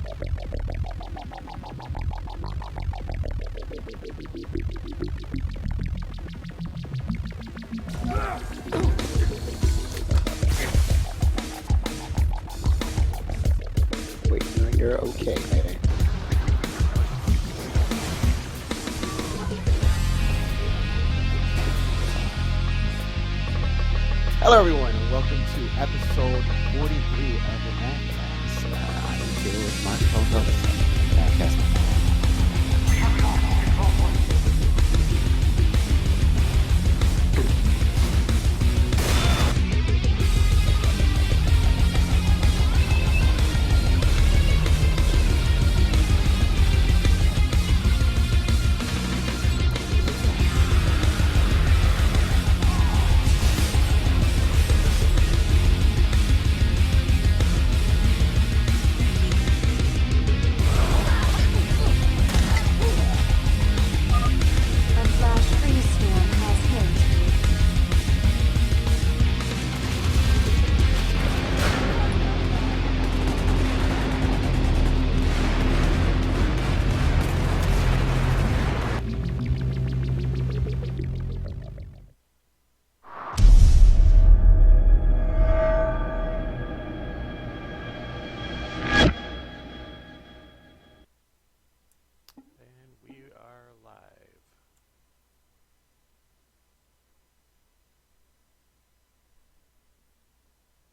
Wait, no, you're okay, Mayday. Hello, everyone, and welcome to episode 43 of the MadCast. I am here with my co-host, MadCast.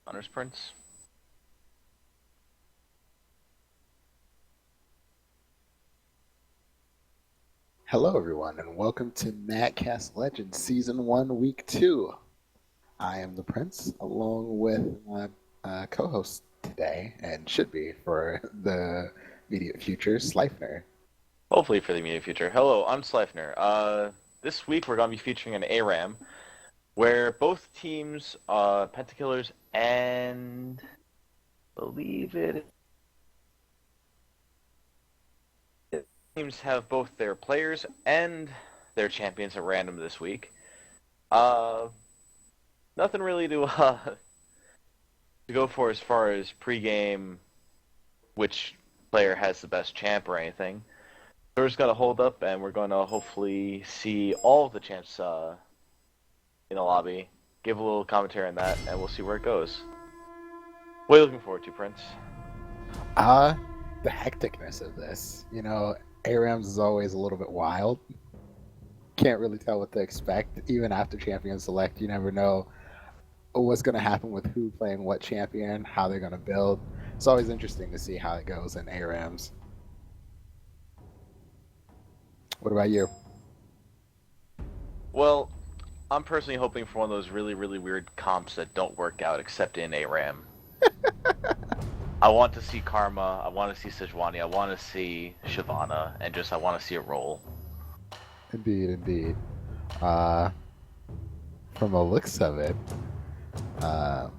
Honors Prince. Hello, everyone, and welcome to MadCast Legends Season 1, Week 2. I am the Prince, along with my co-host today, and should be for the immediate future, Sleipner. Hopefully for the immediate future. Hello, I'm Sleipner. This week we're going to be featuring an ARAM, where both teams, Pentakillers and believe it, teams have both their players and their champions at random this week. Nothing really to go for as far as pregame, which player has the best champ or anything. We're just going to hold up, and we're going to hopefully see all of the champs in the lobby, give a little commentary on that, and we'll see where it goes. What are you looking forward to, Prince? The hecticness of this. You know, ARAMs is always a little bit wild. Can't really tell what to expect. Even after Champion Select, you never know what's going to happen with who playing what champion, how they're going to build. It's always interesting to see how it goes in ARAMs. What about you? Well, I'm personally hoping for one of those really, really weird comps that don't work out except in ARAM. I want to see Karma, I want to see Sejuani, I want to see Shyvana, and I want to see it roll. Indeed. From the looks of it, got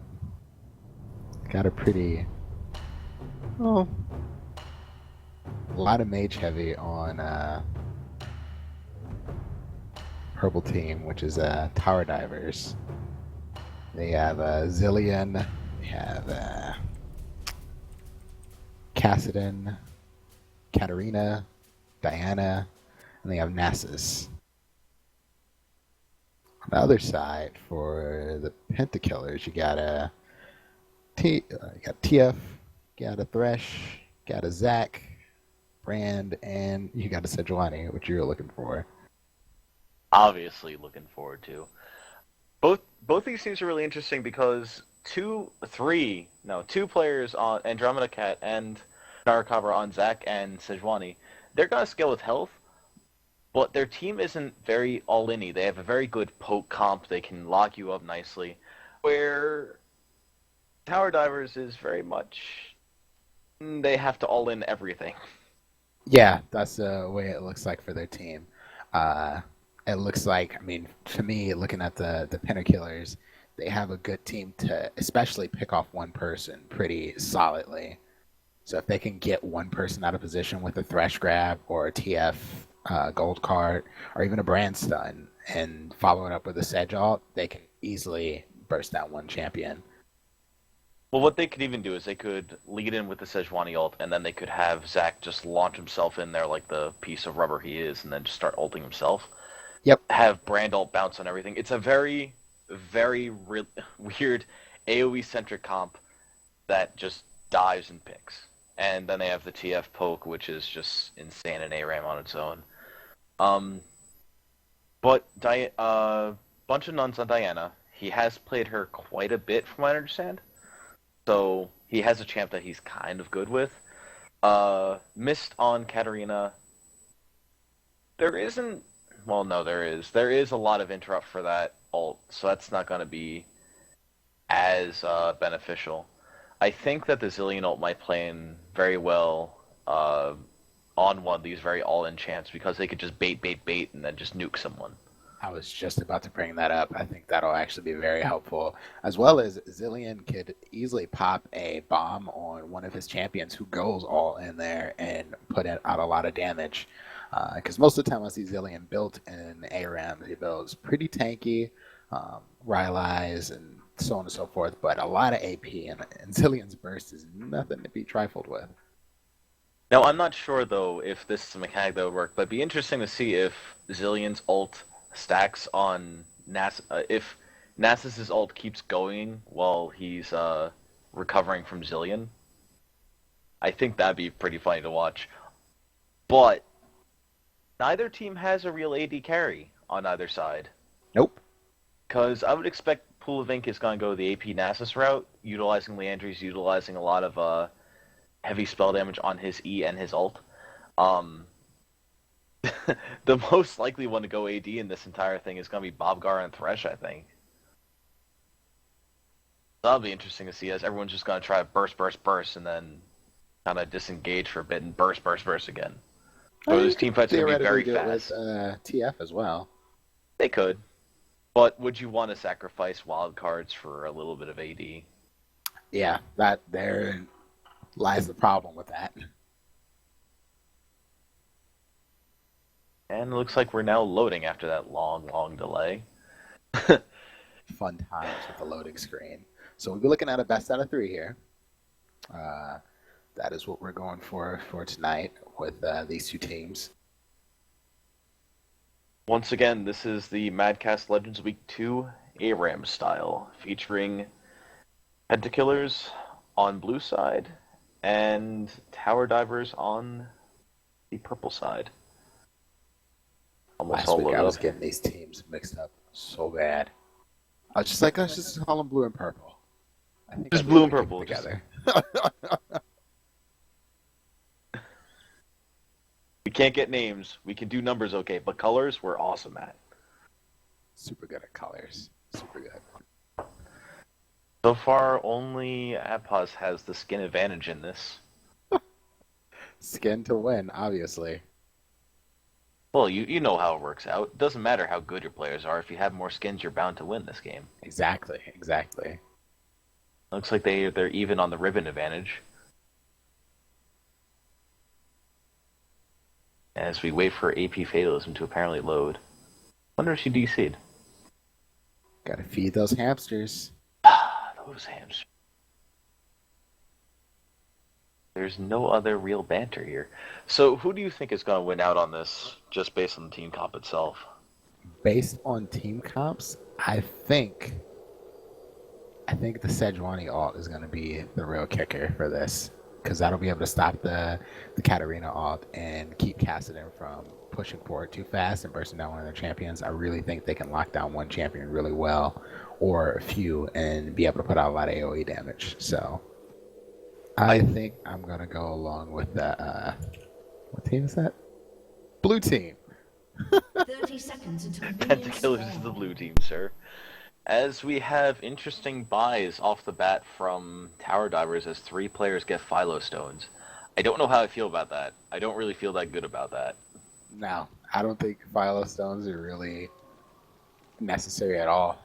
a pretty, a lot of mage heavy on purple team, which is Tower Divers. They have Zillion, they have Kassadin, Katarina, Diana, and they have Nasus. On the other side, for the Pentakillers, you got you got TF, you got a Thresh, you got a Zac, Brand, and you got a Sejuani, which you're looking for. Obviously looking forward to. Both these teams are really interesting because two players on Andromeda Cat and Narukava on Zac and Sejuani, they're going to scale with health, but their team isn't very all-in-y. They have a very good poke comp. They can lock you up nicely. Where Tower Divers is very much, they have to all-in everything. Yeah, that's the way it looks like for their team. It looks like, to me, looking at the Pentakillers, they have a good team to especially pick off one person pretty solidly. So if they can get one person out of position with a Thresh grab or a TF gold card or even a brand stun and follow it up with a Sedge ult, they can easily burst down one champion. Well, what they could even do is they could lead in with the Sejuani ult, and then they could have Zac just launch himself in there like the piece of rubber he is, and then just start ulting himself. Yep. Have Brand ult bounce on everything. It's a very, weird AoE-centric comp that just dives and picks. And then they have the TF poke, which is just insane in ARAM on its own. But bunch of nuns on Diana. He has played her quite a bit, from what I understand. So he has a champ that he's kind of good with. Missed on Katarina. There isn't. Well, no, there is. There is a lot of interrupt for that ult, so that's not going to be as beneficial. I think that the Zillion ult might play in very well on one of these very all-in champs because they could just bait, and then just nuke someone. I was just about to bring that up. I think that'll actually be very helpful, as well as Zillion could easily pop a bomb on one of his champions who goes all in there and put out a lot of damage. Because most of the time I see Zillion built in ARAM, he builds pretty tanky, Rylai's, and so on and so forth, but a lot of AP, and Zillion's burst is nothing to be trifled with. Now, I'm not sure, though, if this is a mechanic that would work, but it'd be interesting to see if Zillion's ult stacks on if Nasus's ult keeps going while he's recovering from Zillion. I think that'd be pretty funny to watch. But neither team has a real AD carry on either side. Nope. Because I would expect Pool of Ink is going to go the AP Nasus route, utilizing Leandry's, utilizing a lot of heavy spell damage on his E and his ult. The most likely one to go AD in this entire thing is going to be Bobgar and Thresh, I think. That'll be interesting to see, as everyone's just going to try to burst, and then kind of disengage for a bit and burst again. So this team fight's going to be very fast. With TF as well. They could. But would you want to sacrifice wildcards for a little bit of AD? Yeah, there lies the problem with that. And it looks like we're now loading after that long delay. Fun times with the loading screen. So we'll be looking at a best out of 3 here. That is what we're going for tonight with these two teams. Once again, this is the MadCast Legends Week 2 ARAM style, featuring Pentakillers on blue side and Tower Divers on the purple side. Last week I was getting these teams mixed up so bad. I was just like, let's just call them blue and purple. I think just blue and purple together. We can't get names. We can do numbers okay, but colors we're awesome at. Super good at colors. Super good. So far, only Apos has the skin advantage in this. Skin to win, obviously. Well, you know how it works out. It doesn't matter how good your players are. If you have more skins, you're bound to win this game. Exactly. Looks like they're even on the ribbon advantage. As we wait for AP Fatalism to apparently load. Wonder if she DC'd. Gotta feed those hamsters. Those hamsters. There's no other real banter here. So who do you think is going to win out on this, just based on the team comp itself? Based on team comps, I think the Sejuani ult is going to be the real kicker for this, because that'll be able to stop the Katarina ult and keep Kassadin from pushing forward too fast and bursting down one of their champions. I really think they can lock down one champion really well, or a few, and be able to put out a lot of AoE damage. So I think I'm going to go along with the, what team is that? Blue team. 30 seconds until Pentakillers is the blue team, sir. As we have interesting buys off the bat from Tower Divers as 3 players get Philo Stones. I don't know how I feel about that. I don't really feel that good about that. No, I don't think Philo Stones are really necessary at all.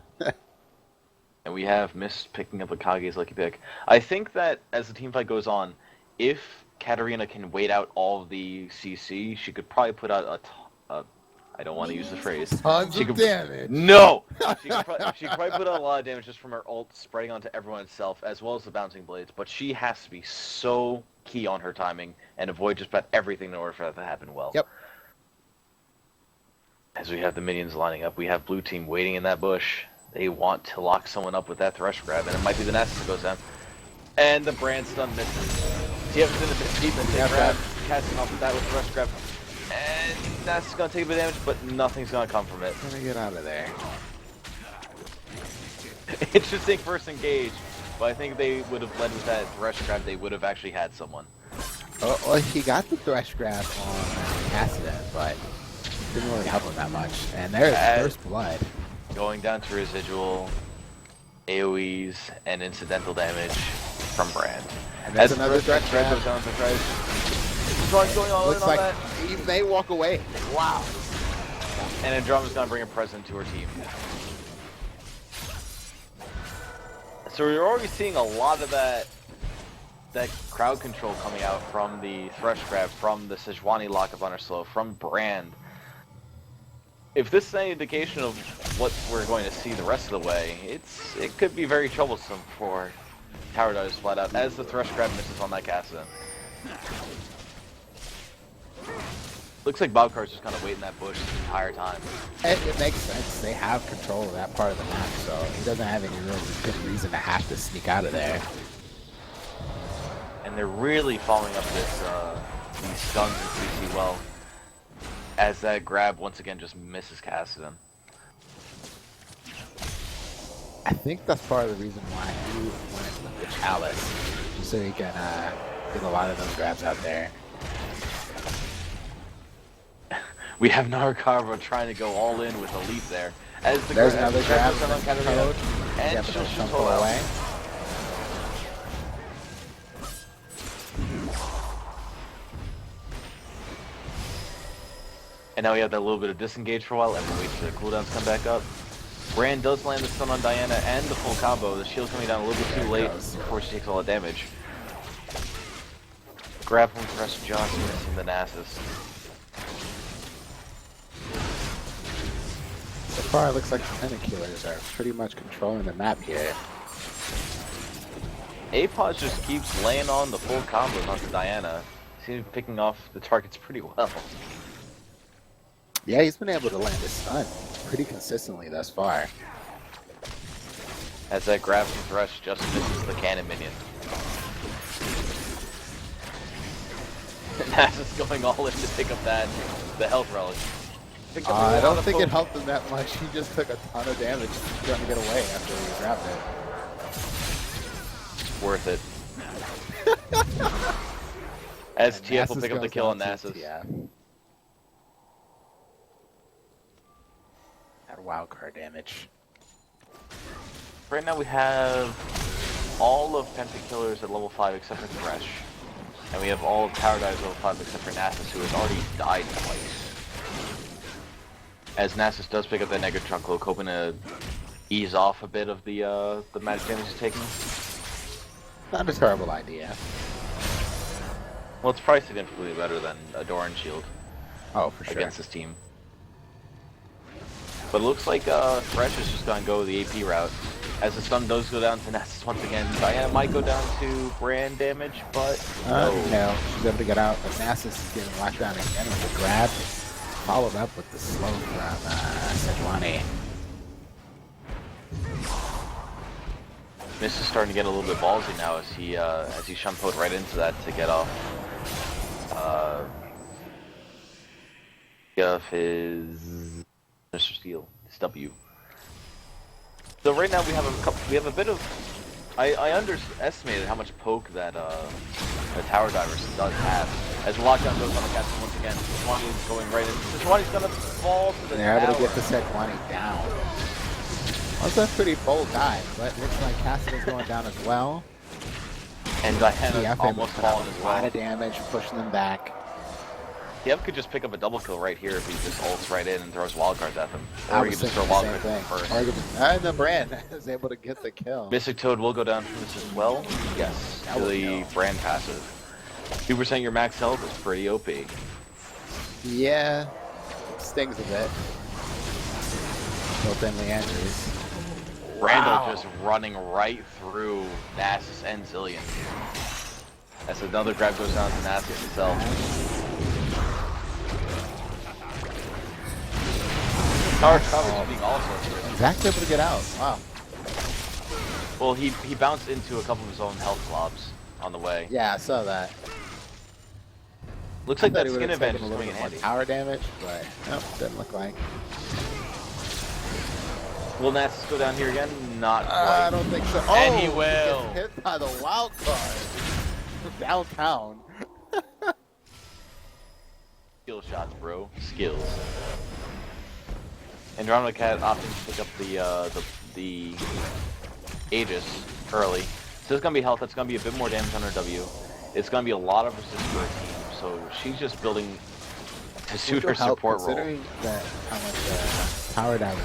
And we have Mist picking up Akage's lucky pick. I think that as the team fight goes on, if Katarina can wait out all of the CC, she could probably put out a I don't want to use the phrase. Tons She of could, damage. no! She could probably put on a lot of damage just from her ult spreading onto everyone itself, as well as the bouncing blades, but she has to be so key on her timing and avoid just about everything in order for that to happen well. Yep. As we have the minions lining up, we have blue team waiting in that bush. They want to lock someone up with that thresh grab, and it might be the Nasus that goes down. And the brand stun misses. TF's in a bit deep, and they grab, casting off with that with thresh grab. And that's going to take a bit of damage, but nothing's going to come from it. Gonna get out of there. Interesting first engage, but I think they would have led with that thresh grab. They would have actually had someone. Oh, well, he got the thresh grab on Cassidy, but didn't really help him that much. And there's first blood. Going down to residual, AoEs, and incidental damage from Brand. And there's As another thresh grab. goes down to Christ. This one's going all Looks in on like that. he may walk away. Wow. And Andromeda's going to bring a present to her team. So we're already seeing a lot of that crowd control coming out from the thresh grab, from the Sejuani lockup on her slow, from Brand. If this is any indication of what we're going to see the rest of the way, it could be very troublesome for Tower Dive flat out, as the thresh grab misses on that Cassidy. Looks like Bobcar's just kind of waiting that bush the entire time. It makes sense. They have control of that part of the map, so he doesn't have any real good reason to have to sneak out of there. And they're really following up these stuns in CC well, as that grab once again just misses Cassidy. I think that's part of the reason why he went with the Chalice, just so he can get a lot of those grabs out there. We have Narukava trying to go all in with a leap there. As the There's another grab goes down on Katarina, and she'll she'll jump pull out. away. And now we have that little bit of disengage for a while, and we wait for the cooldowns to come back up. Brand does land the stun on Diana and the full combo. The shield's coming down a little bit too late before she takes all the damage. Grab from Press Johnson missing the Nasus. So far, it looks like the Pentakillers are pretty much controlling the map here. Apod just keeps laying on the full combos onto Diana. Seems to be picking off the targets pretty well. Yeah, he's been able to land a stun pretty consistently thus far. As that grab from Thresh just misses the cannon minion. Nasus going all in to pick up the health relic. I don't think it helped him that much. He just took a ton of damage trying to get away after he grabbed it. Worth it. As TF will pick up the kill on Nasus. Yeah. That wild card damage. Right now we have all of Pentakillers at level 5 except for Thresh. And we have all of Tower Dives level 5 except for Nasus, who has already died twice. As Nasus does pick up that negative trunk cloak, hoping to ease off a bit of the magic damage he's taking. Not a terrible idea. Well, it's probably significantly better than a Doran shield Oh, for sure. against this team. But it looks like Thresh is just going to go the AP route. As the stun does go down to Nasus once again, Diana might go down to brand damage, but No, she's able to get out. But Nasus is getting locked down again with the grab. Followed up with the slow from Sejuani. Mist is starting to get a little bit ballsy now as he shumpoed right into that to get off his Mr. Steel, his W. So right now we have a bit of I underestimated how much poke that the Tower Divers does have. As lockdown goes on the castle once again, Sejuani's going right in. Sejuani's gonna fall to the They're tower. able to get the Sejuani down. That's a pretty bold dive, but it looks like Cassidy's going down as well. And Diana's TF almost fallen as a lot well. of damage, pushing them back. TF could just pick up a double kill right here if he just ults right in and throws wildcards at them. I Or he was could just throw thinking the same wildcards thing. first. Or even, the brand is able to get the kill. Mystic Toad will go down from this as well. Yes, That to would the kill. brand passive. People were saying your max health is pretty OP. Yeah, stings a bit. Built in Leandries. Randall just running right through Nasus and Zillion. As another grab goes down to Nasus himself. Tower coverage being also interesting. Zach's able to get out. Wow. Well, he bounced into a couple of his own health globs on the way. Yeah, I saw that. Looks like I thought that he skin would've advantage taken is a little coming in bit more handy. tower damage, but nope, doesn't look like. Will Nasus go down here again? Not I quite. don't think so. And Oh, he will. gets hit by the wild card downtown. Skill shots, bro. Skills. Andromeda Cat opting to pick up the Aegis early. So it's gonna be health. It's gonna be a bit more damage on her W. It's gonna be a lot of resist for her team. So she's just building to suit her support role. Considering that how much tower damage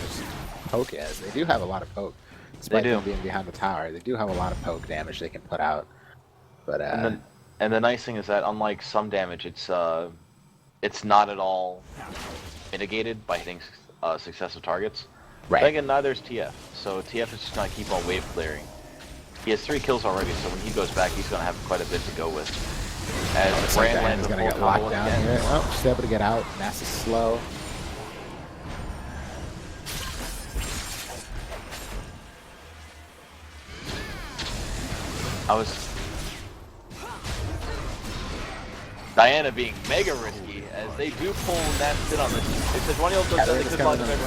poke is, they do have a lot of poke. Despite them being behind the tower, they do have a lot of poke damage they can put out. But and the nice thing is that unlike some damage, it's not at all mitigated by hitting successive targets. right. Then again, neither is TF. So TF is just gonna keep on wave clearing. He has 3 kills already, so when he goes back, he's gonna have quite a bit to go with. As Brand lands Diana's a gonna full get locked combo down again. here. Oh, she's able to get out. Nasus slow. Diana being mega risky as they do pull Nasus in on this. If the 20 ult goes down, they could lock him in.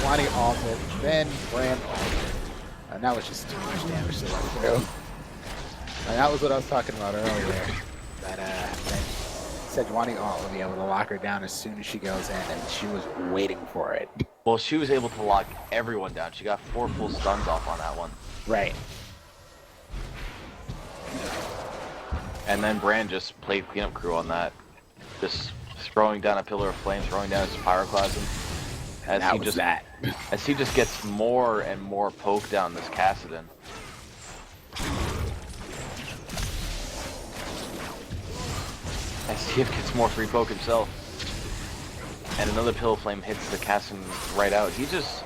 Wani ulted, then Brand ulted. And that was just too much damage to run through. And that was what I was talking about earlier. That Sejuani ult will be able to lock her down as soon as she goes in, and she was waiting for it. Well, she was able to lock everyone down. She got 4 full stuns off on that one. Right. And then Brand just played cleanup crew on that. Just throwing down a pillar of flame, throwing down his pyroclasm. As he just gets more and more poke down this Kassadin. As TF gets more free poke himself. And another pillar flame hits the Kassadin right out. He just...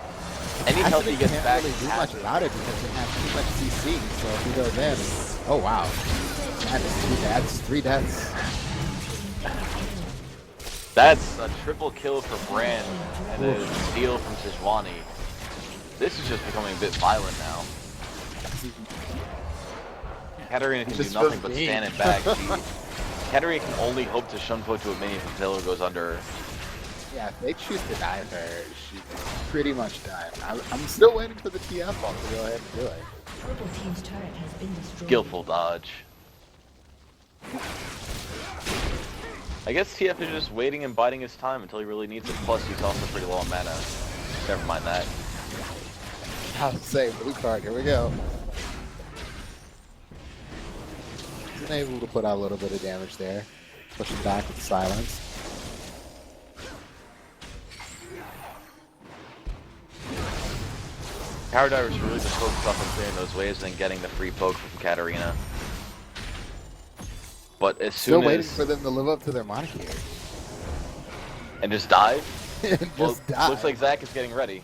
Any health he gets back really is do much passive. about it because they have too much CC, so if he goes in... Oh wow. That's 3 deaths. That's a triple kill for Brand and a steal from Sejuani. This is just becoming a bit violent now. Katarina can do Just nothing for but me. stand it back. Katarina can only hope to shunpo to a minion if the pillar goes under her. Yeah, if they choose to dive her, she's pretty much done. I'm still waiting for the TF ult to go ahead and do it. Purple team's turret has been destroyed. Skillful dodge. I guess TF is just waiting and biding his time until he really needs it. Plus, he's also pretty low on mana. Never mind that. I was saying, blue card, here we go. He's able to put out a little bit of damage there. Pushing back with silence. Power Diver's really just focused off on clearing those waves and then getting the free poke from Katarina. But as Still soon waiting as... for them to live up to their moniker. And just dive? Just die. Looks like Zach is getting ready.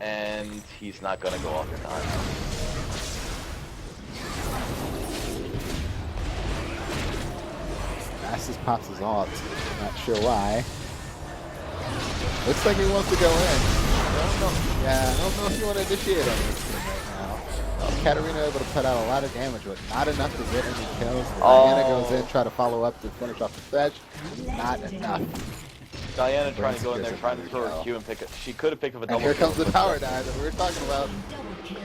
And he's not gonna go off in time. Nasus pops his ult. Not sure why. Looks like he wants to go in. I don't know. Yeah, I don't know if you want to initiate on this thing right now. Katarina able to put out a lot of damage, but not enough to get any kills. Diana goes in, try to follow up to finish off the fetch. Not enough. Diana trying to go in there, trying to throw her Q and pick up. She could have picked up a double And here kill, comes the but- tower dive that we were talking about. Double kill.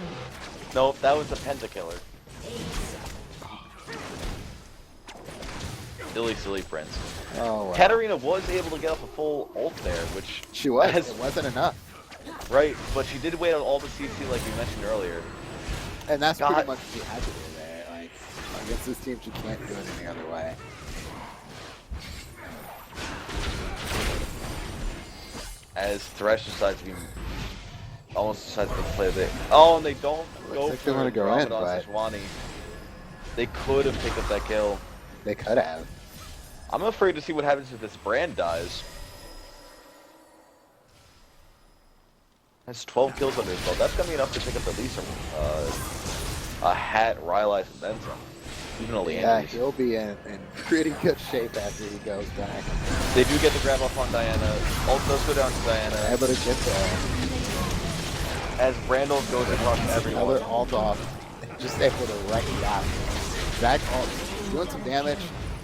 Nope, that was the pentakiller. Silly Prince. Oh, wow. Katarina was able to get off a full ult there, which... She was. As- It wasn't enough. Right, but she did wait on all the CC like you mentioned earlier. And that's God. pretty much what she had to do there. Like, against this team, she can't do it any other way. As Thresh decides to be... Almost decides to play the... Oh, and they don't go like for they wanna go in, Andromeda on but- Sejuani. They could have picked up that kill. They could have. I'm afraid to see what happens if this Brand dies. Has 12 kills under his belt. That's gonna be enough to pick up at least a hat, Rylai's, and then some. Even a Yeah, Leandry's. he'll be in pretty good shape after he goes back. They do get the grab up on Diana. Ult does go down to Diana. Able to get there. As Brandel goes across everyone. Another ult off. Just able to wreck the out. Zach ult doing some damage.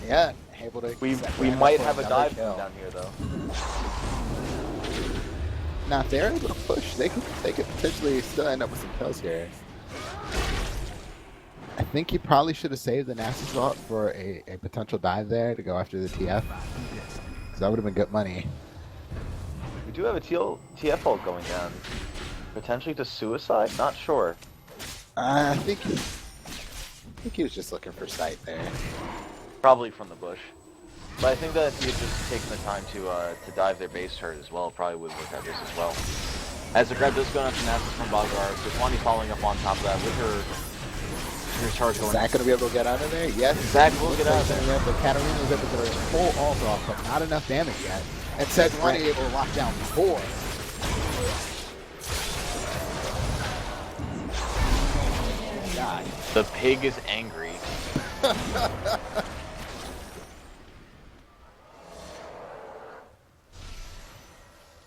Yeah, able to. We Brandel might for have a another dive kill. down here though. Now, if they're able to push, they could potentially still end up with some kills here. I think he probably should have saved the Nasus ult for a potential dive there to go after the TF. Because that would have been good money. We do have a TF ult going down. Potentially to suicide? Not sure. I think he was just looking for sight there. Probably from the bush. But I think that if he had just taken the time to dive their base turret as well, probably would work out this as well. As the grab does go down to Nasus from Bazaar, Sejuani following up on top of that with her charge going. Is Zach going to be able to get out of there? Yes. Zach will get out of there. Yeah, but Katarina was able to get her full ult off, but not enough damage yet. And Sejuani able to lock down 4. God. The pig is angry.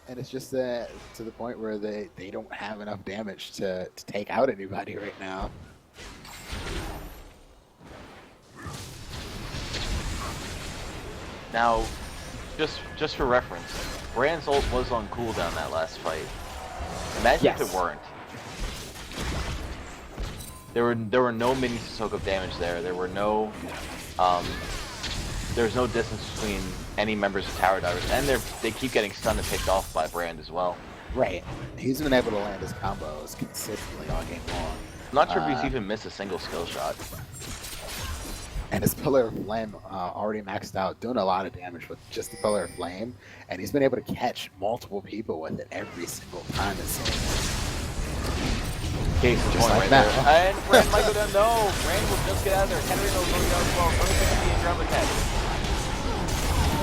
And it's just to the point where they don't have enough damage to take out anybody right now. Now, just for reference, Brand's ult was on cooldown that last fight. Imagine if it weren't. There were no minis to soak up damage there. There was no distance between any members of Tower Divers, and they keep getting stunned and picked off by Brand as well. Right. He's been able to land his combos consistently all game long. I'm not sure if he's even missed a single skill shot. And his Pillar of Flame already maxed out, doing a lot of damage with just the Pillar of Flame, and he's been able to catch multiple people with it every single time it seems. Case in point right there. And Brand might go down. No, Brand will just get out of there. Henry will go down as well. First thing to be in drum attack.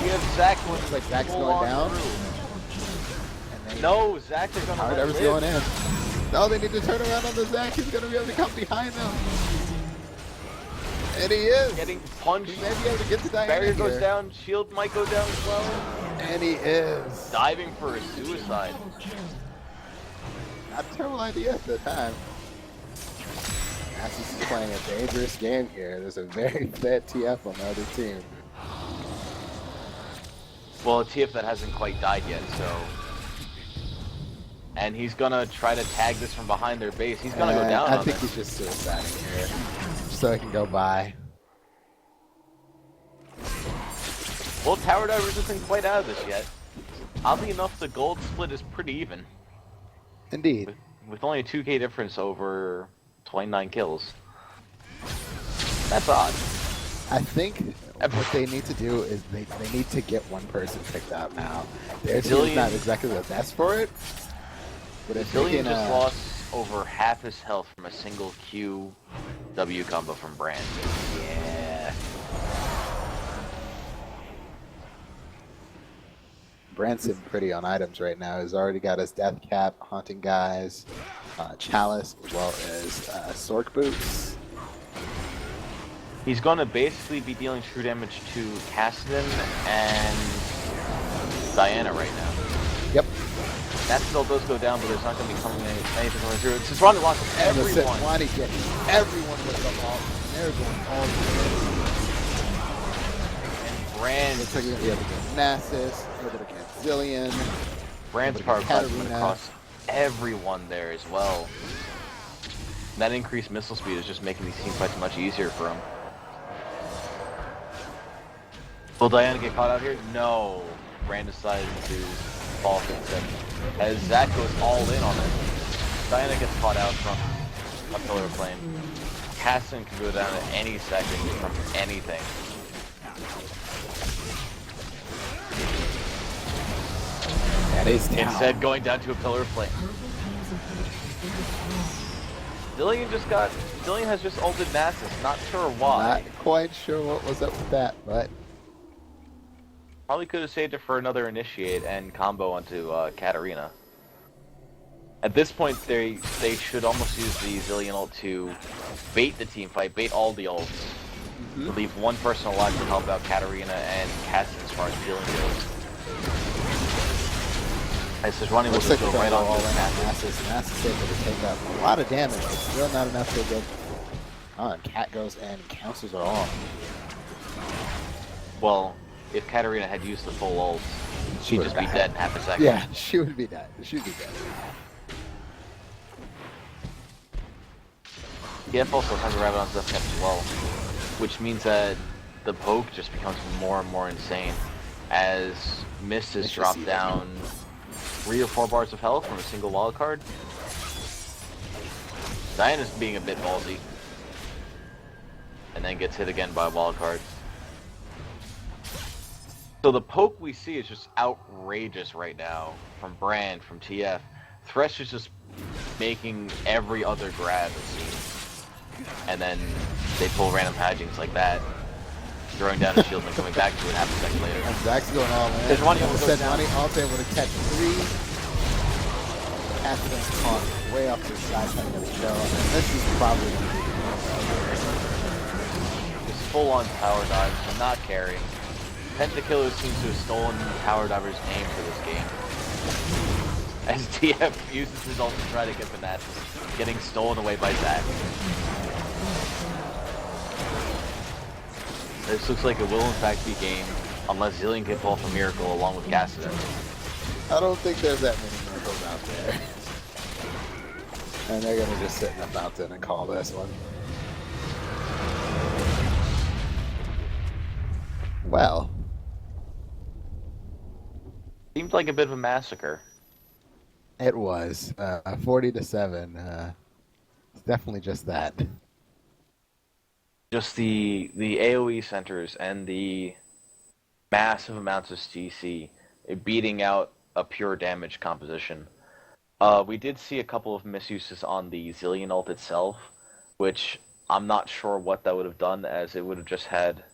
We have Zach going. Looks like Zach's going down. No, Zach is going to Tower Divers going in. No, they need to turn around on the Zach. He's going to be able to come behind them. And he is. Getting punched. He may be able to get the Diana Barrier goes here. down. Shield might go down as well. And he is. Diving for a suicide. Not a terrible idea at the time. Nasus is playing a dangerous game here. There's a very fat TF on the other team. Well, a TF that hasn't quite died yet, so... And he's gonna try to tag this from behind their base. He's gonna go down I on think this. he's just suiciding here. So he can go by. Well, Tower Divers isn't quite out of this yet. Oddly enough, the gold split is pretty even. Indeed. With only a 2k difference over 29 kills. That's odd. I think what they need to do is they need to get one person picked up now. Their team's not exactly the best for it. But if Zillion just lost over half his health from a single Q W combo from Brand. Yeah. Brand's sitting pretty on items right now. He's already got his Death Cap, Haunting Guys, Chalice, as well as Sork Boots. He's going to basically be dealing true damage to Cassidy and Diana right now. Yep. That still does go down, but there's not going to be anything coming through. It's Ronda wants everyone. Sejuani getting everyone with the ball. They're going all the way. And Brand looks like he's going to be able to get Nasus, able to get Zillion. Brand's power coming across everyone there as well. That increased missile speed is just making these team fights much easier for him. Will Diana get caught out here? No. Brand decided to fall for instead. As Zach goes all in on it. Diana gets caught out from a Pillar of Flame. Caston can go down at any second from anything. That is down. Instead going down to a Pillar of Flame. Dillian has just ulted Nasus, not sure why. Not quite sure what was up with that, but Probably could have saved it for another initiate and combo onto Katarina. At this point, they should almost use the Zillion ult to bait the team fight, bait all the ults, to leave one person alive to help out Katarina and Cassie as far as healing goes. As Sejuani will just go right on to Nasus able to take up a lot of damage, but still not enough to get on. Cat goes and cancels her off. Well, if Katarina had used the full ult, she'd just be dead in half a second. Yeah, she would be dead. She'd be dead. TF also has a Rabadon's Death Cap as well, which means that the poke just becomes more and more insane as Mist has dropped down 3 or 4 bars of health from a single wild card. Diana's being a bit ballsy, and then gets hit again by a wild card. So the poke we see is just outrageous right now from Brand, from TF. Thresh is just making every other grab, it seems. And then they pull random hijinks like that, throwing down a shield and then coming back to it half a second later. And Zach's going all in. Sejuani also able to catch 3. Accident caught way off to the side, trying to get a kill. And this is probably going to be just full on tower dives and not caring. Pentakiller seems to have stolen Tower Diver's name for this game. As TF uses his ult to try to get the net, getting stolen away by Zach. This looks like it will in fact be game, unless Zillion can pull off a miracle along with Cassidy. I don't think there's that many miracles out there. And they're going to just sit in the fountain and call this one. Well. Seemed like a bit of a massacre. It was. 40-7. It's definitely just that. Just the AoE centers and the massive amounts of CC beating out a pure damage composition. We did see a couple of misuses on the Zillion ult itself, which I'm not sure what that would have done, as it would have just had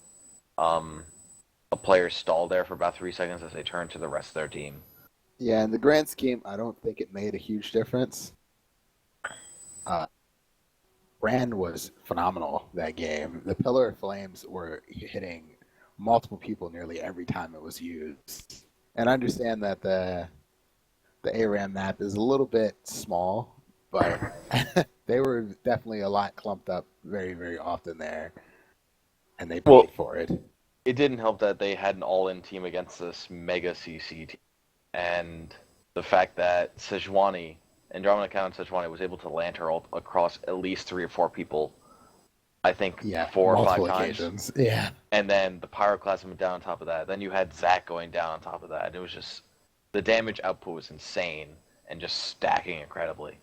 a player stall there for about 3 seconds as they turn to the rest of their team. Yeah, in the grand scheme, I don't think it made a huge difference. Brand was phenomenal that game. The Pillar of Flames were hitting multiple people nearly every time it was used. And I understand that the ARAM map is a little bit small, but they were definitely a lot clumped up very, very often there. And they paid for it. It didn't help that they had an all-in team against this mega CC team. And the fact that Sejuani, Andromeda Count Sejuani, was able to land her ult across at least 3 or 4 people, I think 4 or 5 occasions. times. Yeah. And then the Pyroclasm went down on top of that. Then you had Zac going down on top of that. It was just, the damage output was insane and just stacking incredibly.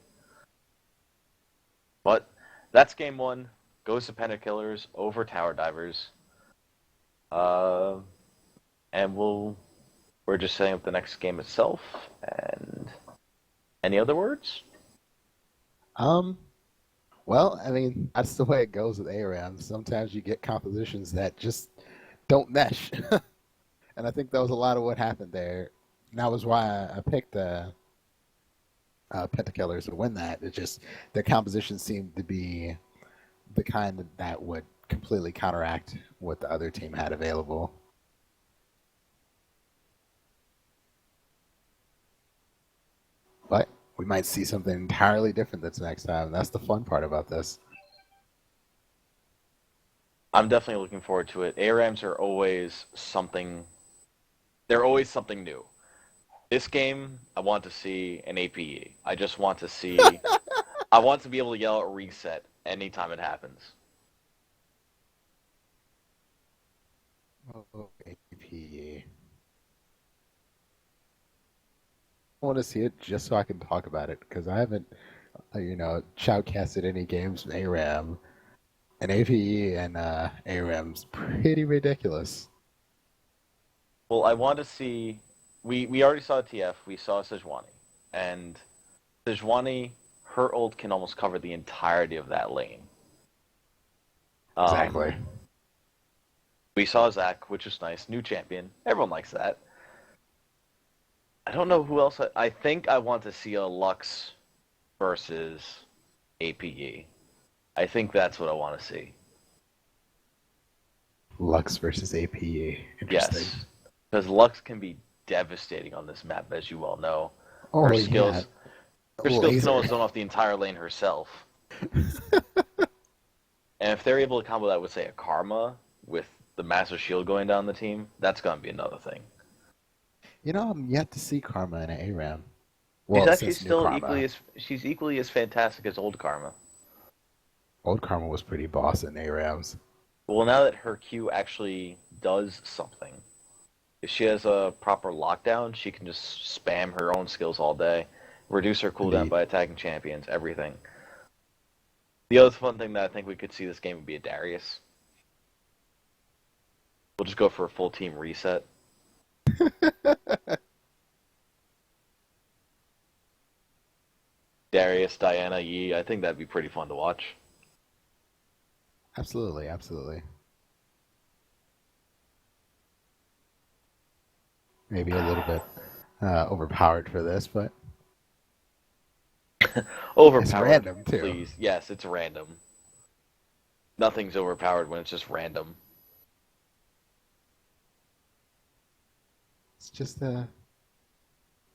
But that's game 1. Goes to Pentakillers over Tower Divers. And we're just setting up the next game itself. And any other words? Well, I mean, that's the way it goes with ARAM. Sometimes you get compositions that just don't mesh. And I think that was a lot of what happened there. And that was why I picked Pentakillers to win that. It just, their composition seemed to be the kind that would completely counteract what the other team had available. But we might see something entirely different this next time. That's the fun part about this. I'm definitely looking forward to it. ARAMs are always something. They're always something new. This game, I want to see an APE. I just want to see. I want to be able to yell at reset anytime it happens. Oh, APE. I want to see it just so I can talk about it, because I haven't, shoutcasted any games with ARAM. And APE and ARAM's pretty ridiculous. Well, I want to see. We already saw TF. We saw Sejuani, and Sejuani, her ult can almost cover the entirety of that lane. Exactly. We saw Zach, which is nice. New champion. Everyone likes that. I don't know who else. I think I want to see a Lux versus APE. I think that's what I want to see. Lux versus APE. Interesting. Yes. Because Lux can be devastating on this map, as you well know. Oh, Her yeah. skills, her skills can Laser. almost zone off the entire lane herself. And if they're able to combo that with, say, a Karma with the Master Shield going down the team, that's going to be another thing. You know, I'm yet to see Karma in an ARAM. She's Well, actually since new still Karma. equally as fantastic as old Karma. Old Karma was pretty boss in ARAMs. Well, now that her Q actually does something, if she has a proper lockdown, she can just spam her own skills all day, reduce her cooldown Indeed. by attacking champions, everything. The other fun thing that I think we could see this game would be a Darius. We'll just go for a full team reset. Darius, Diana, Yi, I think that'd be pretty fun to watch. Absolutely, absolutely. Maybe a little bit overpowered for this, but Overpowered, it's random too. please. Yes, it's random. Nothing's overpowered when it's just random. It's just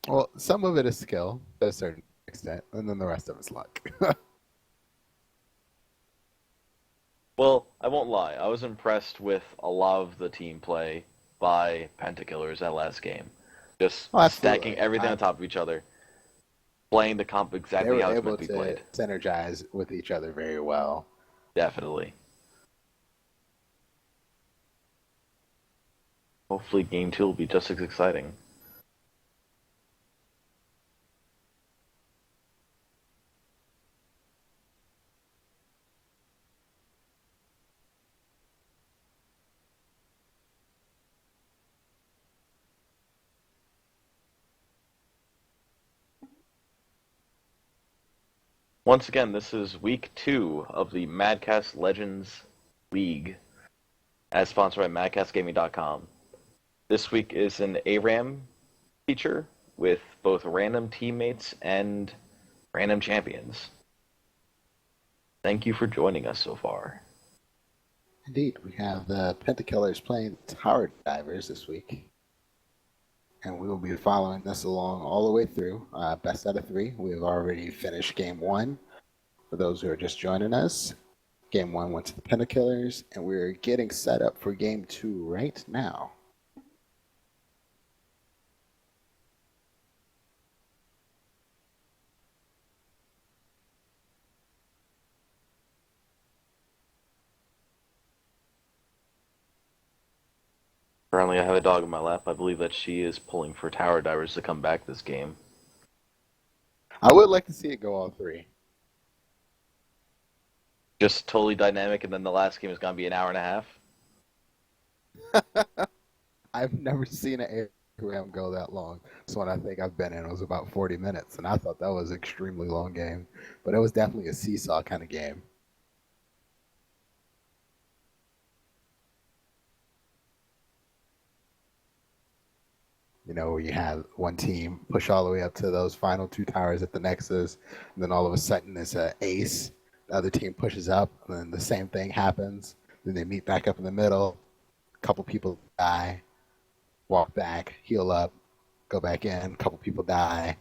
well, some of it is skill to a certain extent, and then the rest of it's luck. Well, I won't lie. I was impressed with a lot of the team play by Pentakillers that last game. Just Oh, absolutely. stacking everything on top of each other, playing the comp They exactly were how it's able meant to be to played. synergize with each other very well. Definitely. Hopefully game 2 will be just as exciting. Once again, this is week 2 of the MadCast Legends League, as sponsored by MadCastGaming.com. This week is an ARAM feature with both random teammates and random champions. Thank you for joining us so far. Indeed, we have the Pentakillers playing Tower Divers this week. And we will be following this along all the way through. Best out of 3. We have already finished Game 1. For those who are just joining us, Game 1 went to the Pentakillers, and we're getting set up for Game 2 right now. Currently, I have a dog in my lap. I believe that she is pulling for Tower Divers to come back this game. I would like to see it go all 3. Just totally dynamic, and then the last game is going to be an hour and a half. I've never seen an ARAM go that long. This one I think I've been in was about 40 minutes, and I thought that was an extremely long game. But it was definitely a seesaw kind of game. You know, where you have one team push all the way up to those final 2 towers at the Nexus, and then all of a sudden it's an ace. The other team pushes up, and then the same thing happens. Then they meet back up in the middle. A couple people die, walk back, heal up, go back in. A couple people die.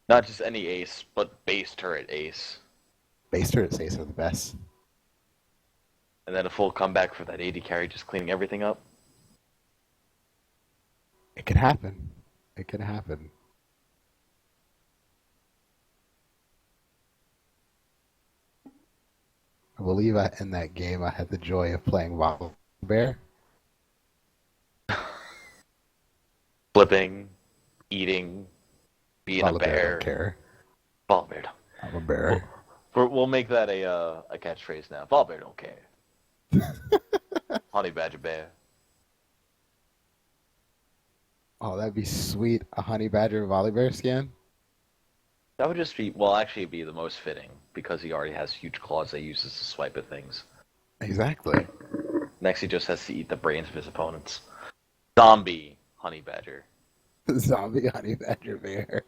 Not just any ace, but base turret ace. Base turret ace are the best. And then a full comeback for that AD carry, just cleaning everything up. It could happen. It could happen. I believe in that game I had the joy of playing Wild Bear. Flipping, eating, being Wild a Bear bear. don't care. Ball bear. I'm a bear. We'll make that a catchphrase now. Ball bear don't care. Honey badger bear. Oh, that'd be sweet. A honey badger volley bear skin. That would just be, well, actually be the most fitting, because he already has huge claws that he uses to swipe at things. Exactly. Next, he just has to eat the brains of his opponents. Zombie honey badger. Zombie honey badger bear.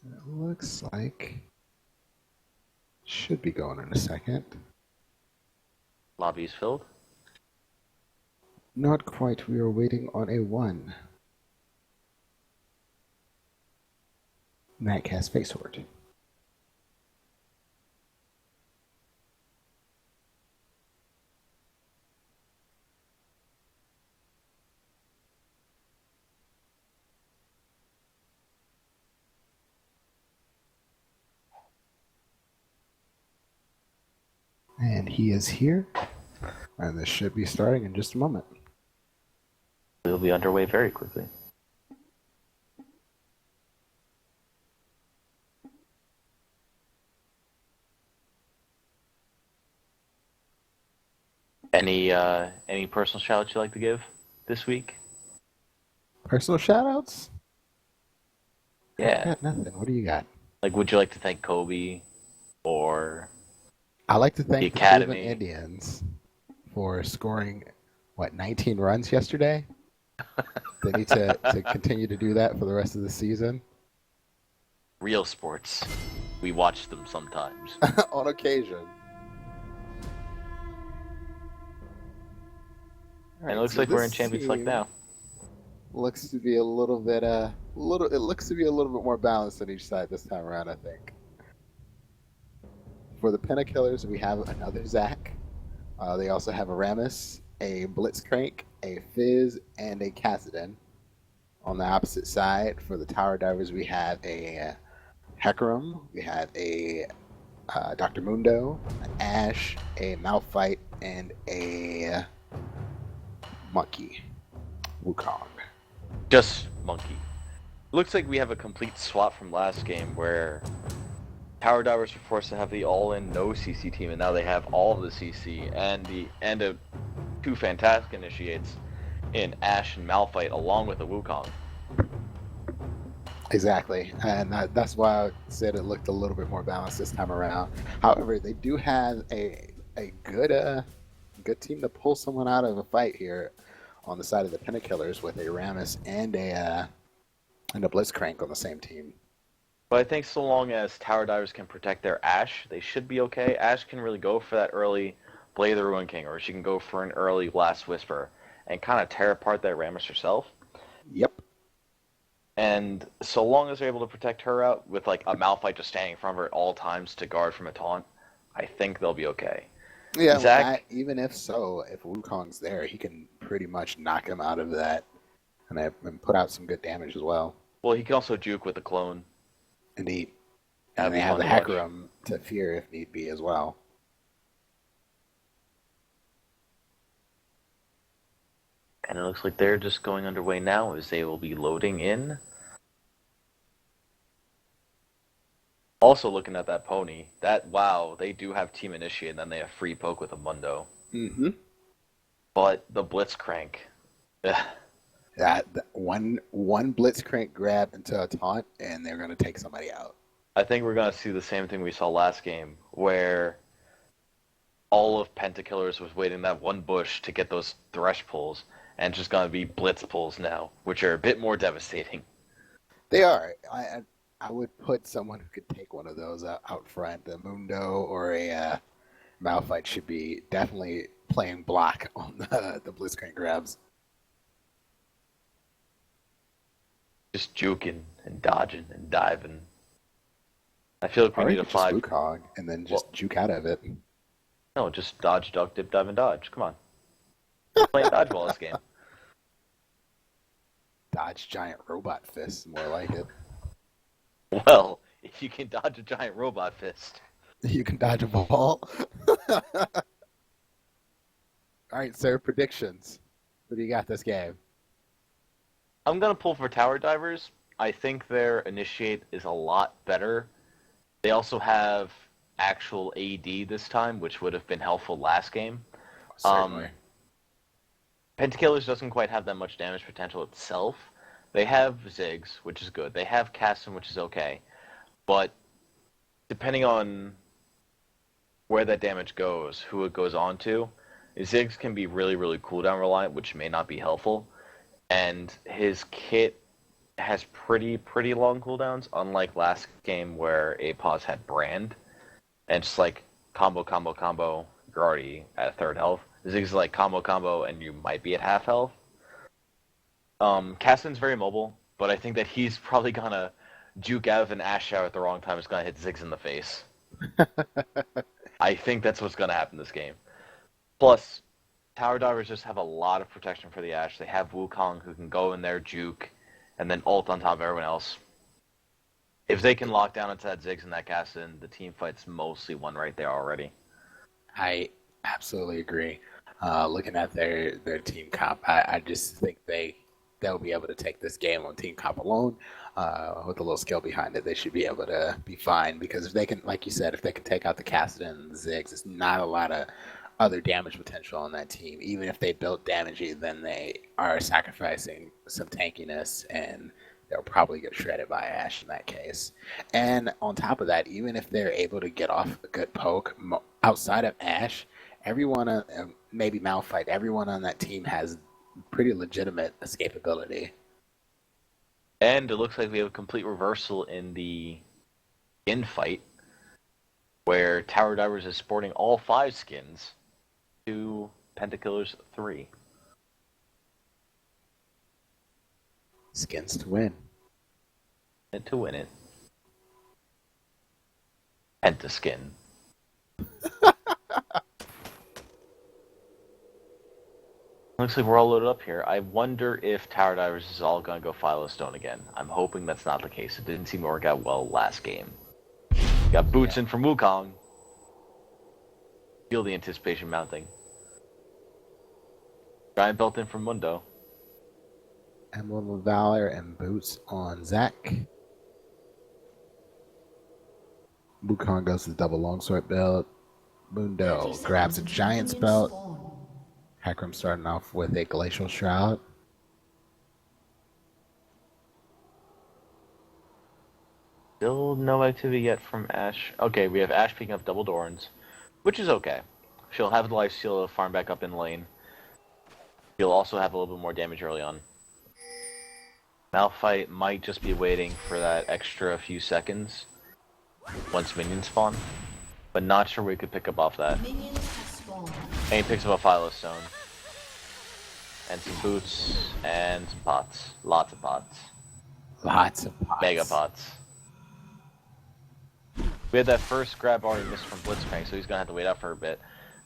It looks like should be going in a second. Lobby is filled. Not quite. We are waiting on a 1. MadCast face horde. And he is here. And this should be starting in just a moment. We'll be underway very quickly. Any personal shout outs you'd like to give this week? Personal shoutouts? Yeah. I got nothing. What do you got? Like, would you like to thank Kobe or I like to thank the the Cleveland Academy? Indians for scoring, 19 runs yesterday? They need to continue to do that for the rest of the season. Real sports. We watch them sometimes. On occasion. And it looks like we're in Champions League now. Looks to be a little bit it looks to be a little bit more balanced on each side this time around, I think. For the Pentakillers, we have another Zach. They also have a Ramus, a Blitzcrank, a Fizz, and a Kassadin. On the opposite side, for the Tower Divers, we have a Hecarim, we have a Dr. Mundo, an Ash, a Malphite, and a Monkey. Wukong. Just monkey. Looks like we have a complete swap from last game where Tower Divers were forced to have the all-in no CC team, and now they have all of the CC and two fantastic initiates in Ash and Malphite along with the Wukong. Exactly, and that's why I said it looked a little bit more balanced this time around. However, they do have a good team to pull someone out of a fight here on the side of the Pentakillers with a Ramus and a Blitzcrank on the same team. But I think so long as Tower Divers can protect their Ash, they should be okay. Ash can really go for that early Blade of the Ruin King, or she can go for an early Last Whisper and kind of tear apart that Ramus herself. Yep. And so long as they're able to protect her out with like a Malphite just standing in front of her at all times to guard from a taunt, I think they'll be okay. Yeah, Zach, even if Wukong's there, he can pretty much knock him out of that and put out some good damage as well. well, he can also juke with the clone. Indeed. That'd And they be have the fun to Hecarim to fear if need be as well. And it looks like they're just going underway now as they will be loading in. Also looking at that pony, wow, they do have Team Initiate and then they have free poke with a Mundo. Mm-hmm. But the Blitzcrank, That one Blitzcrank grab into a taunt, and they're going to take somebody out. I think we're going to see the same thing we saw last game, where all of Pentakillers was waiting that one bush to get those Thresh pulls, and just going to be Blitz pulls now, which are a bit more devastating. They are. I would put someone who could take one of those out front. The Mundo or a Malphite should be definitely playing block on the Blitzcrank grabs. Just juking and dodging and diving. I feel like we Or need you a could just 5. Wukong and then just juke out of it. No, just dodge, duck, dip, dive, and dodge. Come on. Playing dodgeball this game. Dodge giant robot fists, more like it. Well, if you can dodge a giant robot fist. You can dodge a ball. All right, sir. Predictions. What do you got this game? I'm gonna pull for Tower Divers. I think their initiate is a lot better. They also have actual AD this time, which would have been helpful last game. Certainly. Pentakillers doesn't quite have that much damage potential itself. They have Ziggs, which is good. They have Caston, which is okay. But depending on where that damage goes, who it goes on to, Ziggs can be really, really cooldown reliant, which may not be helpful. And his kit has pretty long cooldowns, unlike last game where APOS had Brand. And just like combo, you're already at third health. Ziggs is like combo, and you might be at half health. Caston's very mobile, but I think that he's probably gonna juke out of an Ashe shower at the wrong time. It's gonna hit Ziggs in the face. I think that's what's gonna happen this game. Plus, Tower Divers just have a lot of protection for the Ashe. They have Wukong who can go in there, juke, and then ult on top of everyone else. If they can lock down into that Ziggs and that Caston, the team fight's mostly won right there already. I absolutely agree. Looking at their team comp, I just think they'll be able to take this game on team comp alone. With a little skill behind it, they should be able to be fine, because if they can, like you said, if they can take out the Caston and the Ziggs, it's not a lot of other damage potential on that team. Even if they build damagey, then they are sacrificing some tankiness, and they'll probably get shredded by Ashe in that case. And on top of that, even if they're able to get off a good poke outside of Ashe, everyone, maybe Malphite, everyone on that team has pretty legitimate escapability. And it looks like we have a complete reversal in the skin fight, where Tower Divers is sporting all 5 skins to Pentakillers 3. Skins to win. And to win it. Pentaskin. Looks like we're all loaded up here. I wonder if Tower Divers is all going to go Philostone again. I'm hoping that's not the case. It didn't seem to work out well last game. Got boots in from Wukong. Feel the anticipation mounting. Giant belt in from Mundo. Emblem of Valor and boots on Zac. Wukong goes to the double longsword build. Mundo grabs a giant's belt. Hecarim starting off with a glacial shroud. Still no activity yet from Ashe. Okay, we have Ashe picking up double Dorans, which is okay. She'll have the life steal to farm back up in lane. She'll also have a little bit more damage early on. Malphite might just be waiting for that extra few seconds once minions spawn, but not sure we could pick up off that. And he picks up a Philostone. And some boots, and some pots. Lots of pots. Lots of pots. Mega pots. We had that first grab already missed from Blitzcrank, so he's gonna have to wait out for a bit.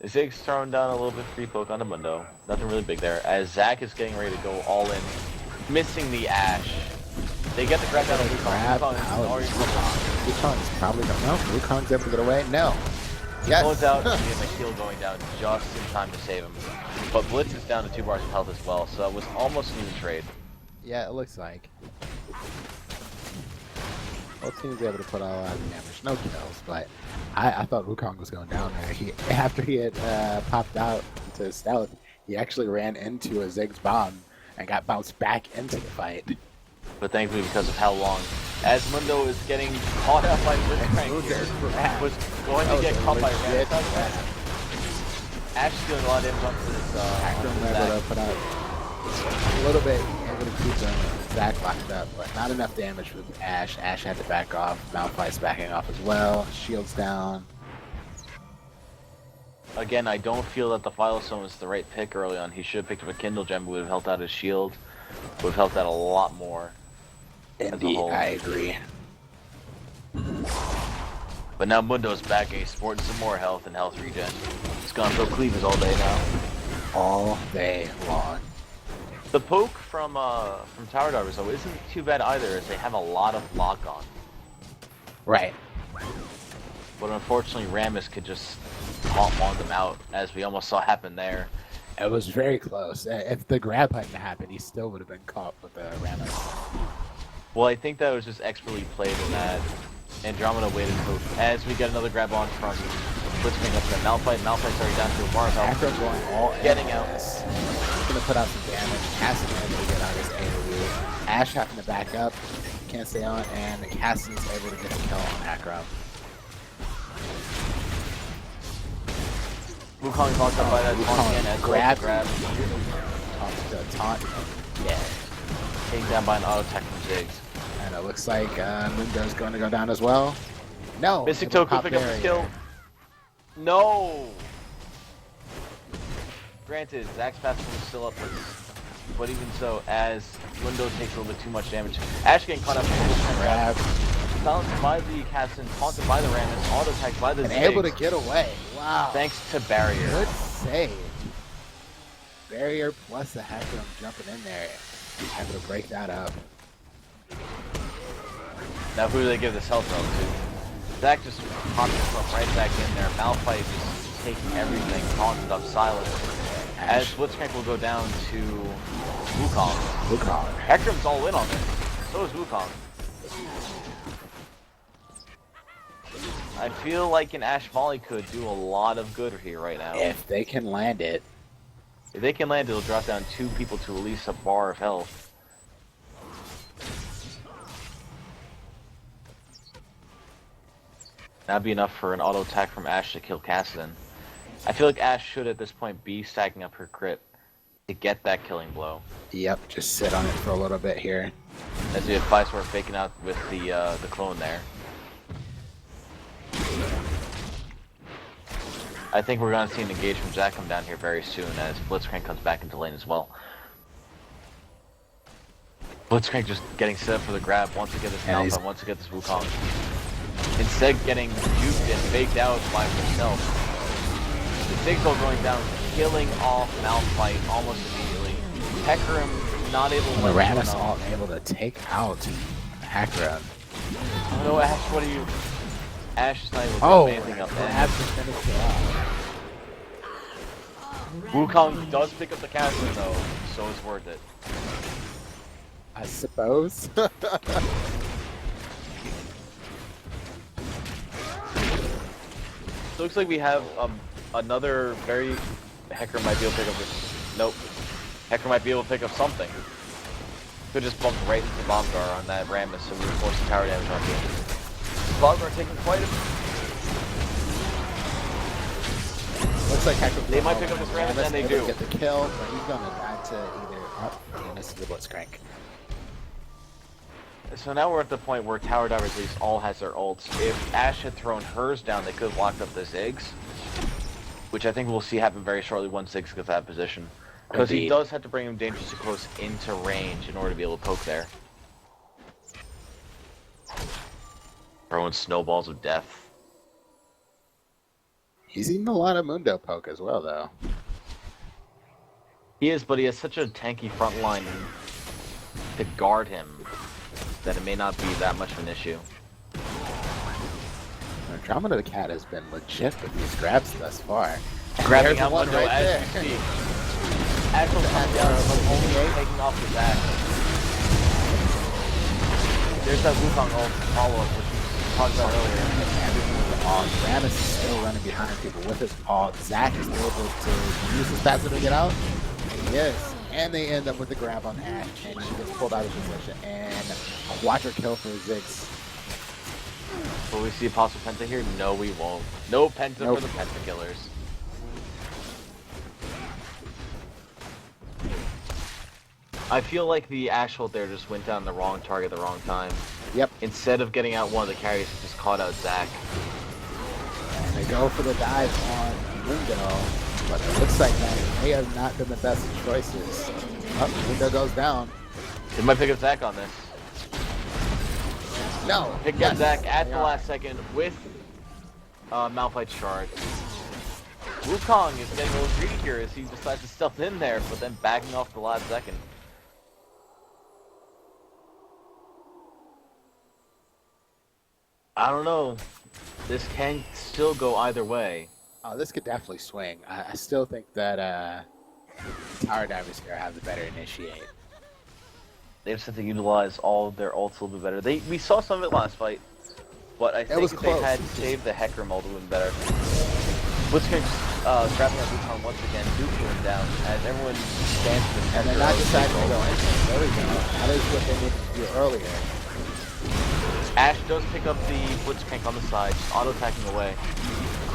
Ziggs throwing down a little bit free poke onto Mundo. Nothing really big there. As Zac is getting ready to go all in, missing the Ashe. They get the grab down on Wukong. Wukong's probably don't know. Wukong's able to get away? No. He pulls out and the shield going down just in time to save him. But Blitz is down to 2 bars of health as well, so that was almost an easy trade. Yeah, it looks like. Both teams able to put out a lot of damage. No kills, but I thought Wukong was going down there. After he had popped out into stealth, he actually ran into a Ziggs bomb and got bounced back into the fight. But thankfully, because of how long, as Mundo is getting caught up by Blitzcrank here, was going to get caught by Red. Ashe is doing a lot of damage onto this. Hecarim able to put out a little bit, able to keep Zac locked up, but not enough damage with Ashe. Ashe had to back off. Malphite's backing off as well. Shield's down. Again, I don't feel that the Philostone was the right pick early on. He should have picked up a Kindle Gem, would have helped out his shield. Would have helped out a lot more. Indeed, I agree. But now Mundo's back and he's sporting some more health and health regen. He's gonna throw cleavers all day now. All day long. The poke from Tower Divers though isn't too bad either, as they have a lot of lock on. Right. But unfortunately Rammus could just taunt them out, as we almost saw happen there. It was very close. If the grab hadn't happened, he still would have been caught with the Rammus. Well, I think that was just expertly played in that Andromeda waited for as we get another grab on from Blitzwing up to Malphite. Malphite's already down to a bar of health. Acro going all in Getting on out. this. He's going to put out some damage. Cassidy able to get out his AoE. Ash having to back up. Can't stay on. And Cassidy's able to get the kill on Acro. Wukong talked up by that taunt again as grab. Taunt. Yeah. Taken down by an auto tech from Ziggs. And it looks like Mundo's going to go down as well. No. Mystic able to Toku pop pick up the barrier. skill. No! Granted, Zach's path was still up, but even so, as Mundo takes a little bit too much damage, Ash getting caught up in the grab. Silenced by the Cassin, taunted by the Rammus, auto attacked by the And Ziggs. able to get away. Wow. Thanks to Barrier. Good save. Barrier plus the Hacker jumping in there. Able to break that up. Now who do they give this health run to? Zach just popped himself right back in there. Malphite just taking everything, taunted up, silenced. As Blitzcrank will go down to Wukong. Hector's all in on this. So is Wukong. I feel like an Ash Volley could do a lot of good here right now. If they can land it. If they can land it, it'll drop down 2 people to at least a bar of health. That'd be enough for an auto attack from Ash to kill Kassadin. I feel like Ash should at this point be stacking up her crit to get that killing blow. Yep, just sit on it for a little bit here. As we have Firesword faking out with the clone there. I think we're going to see an engage from Zach come down here very soon as Blitzcrank comes back into lane as well. Blitzcrank just getting set up for the grab once we get this Alpha, once we get this Wukong. Instead getting juked and faked out by himself. The Sigil going down, killing off Malphite almost immediately. Hecarim not able to... The Rammus all able to take out Hecarim. Oh no, Ash, what are you... Ash is not able to Oh, do anything up there. have to finish it off. Wukong does pick up the Castle though, so it's worth it. I suppose. So it looks like we have another very... Hecarim might be able to pick up this... Nope. Hecarim might be able to pick up something. Could just bump right into Bomgar on that Rammus, so we would force the tower damage on him. Bomgar taking quite a... Looks like Hecarim. They might pick up this Rammus, and they do. Get the kill, but he's gonna die to either up or miss the Blitzcrank. So now we're at the point where Tower Diver at least all has their ults. If Ash had thrown hers down, they could have locked up the Ziggs. Which I think we'll see happen very shortly once Ziggs gets that position. Because he does have to bring him dangerously close into range in order to be able to poke there. Throwing snowballs of death. He's eating a lot of Mundo poke as well, though. He is, but he has such a tanky front line to guard him that it may not be that much of an issue. Andromeda the Cat has been legit with these grabs thus far. Grabbing There's out one Mundo right as there. we speak. Axel comes down, but only taking off the back. There's that Wukong ult follow-up, which we talked about earlier. Rammus is still running behind people with his paw. Zach is able to use his passive to get out. Yes. And they end up with the grab on Ash, and she gets pulled out of position. And quadra kill for Ziggs. Will we see a possible Penta here? No, we won't. No Penta Nope. for the Penta killers. I feel like the Ash ult there just went down the wrong target at the wrong time. Yep. Instead of getting out one of the carries, it just caught out Zach. And they go for the dive on Mundo, but it looks like that may have not been the best of choices. Oh, Mundo goes down. They might pick up Zach on this. No. Pick up Zach at the last second with Malphite's shard. Wukong is getting a little greedy here as he decides to stealth in there, but then backing off the last second. I don't know. This can still go either way. Oh, this could definitely swing. I still think that Tower divers here have the better initiate. They just have to utilize all their ults a little bit better. We saw some of it last fight, but I think was if they close. had saved the Hecarim ult, it would have been better. Blitzcrank grabbing that Wukong once again, nuking him down as everyone stands in the And center. they're not deciding to go in. There we go. That is what they needed to do earlier. Ashe does pick up the Blitzcrank on the side, just auto-attacking away.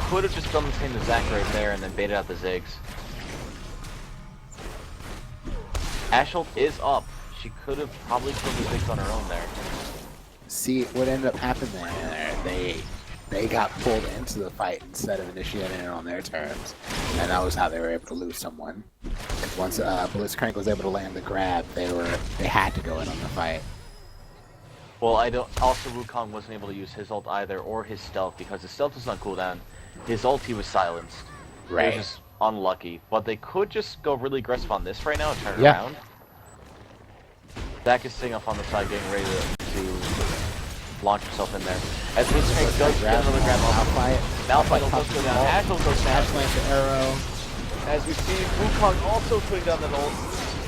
Could have just done the same to Zac right there and then baited out the Ziggs. Ashe ult is up. She could have probably killed the Ziggs on her own there. See, what ended up happening there, they got pulled into the fight instead of initiating it on their terms. And that was how they were able to lose someone. Once Blitzcrank was able to land the grab, they had to go in on the fight. Well, also Wukong wasn't able to use his ult either, or his stealth, because his stealth was on cooldown. His ult, he was silenced. Right. It was just unlucky. But they could just go really aggressive on this right now and turn it Yeah. around. Zac is sitting up on the side, getting ready to launch himself in there. As Blitzcrank does get another grab off. Malphite will just go down. Ashe will go down. Ashe lands the arrow. As we see Wukong also putting down the ult.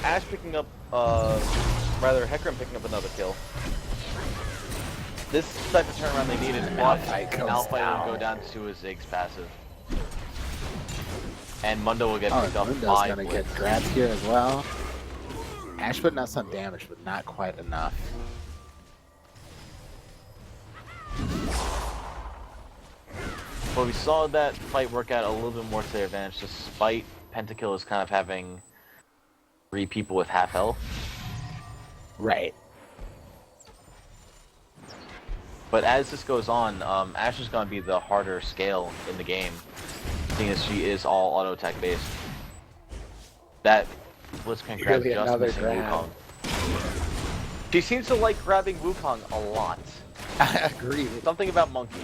Ashe picking up, Hecarim picking up another kill. This type of turnaround they needed, but Malphite will go down to a Ziggs passive. And Mundo will get picked up Mundo's by gonna Blitz. get grabbed here as well. Ashe putting out some damage, but not quite enough. But we saw that fight work out a little bit more to their advantage, despite Pentakill is kind of having 3 people with half health. Right. But as this goes on, Ashe is going to be the harder scale in the game, seeing as she is all auto attack based. That Blitzcrank grab Really just another missing grab. Wukong. She seems to like grabbing Wukong a lot. I agree. Something about Monkey.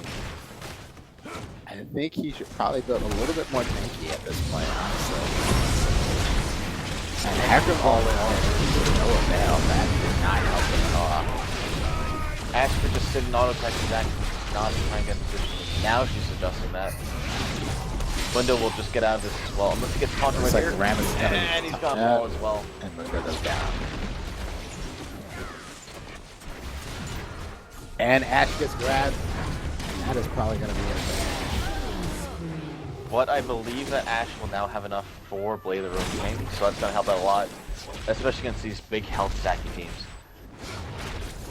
I think he should probably build a little bit more tanky at this point, honestly. And Hecarim all in on no avail. That did not help him at all. Ashe could just sit in auto attack Zac, not trying to get in position. Now she's adjusting that. Mundo will just get out of this as well, unless he gets caught right Looks like here. Ram is gonna And he's got yeah. ball as well. And Mundo goes down. And Ashe gets grabbed. And that is probably going to be it. But I believe that Ashe will now have enough for Blade of the Ruined King, so that's going to help out a lot, especially against these big health stacking teams.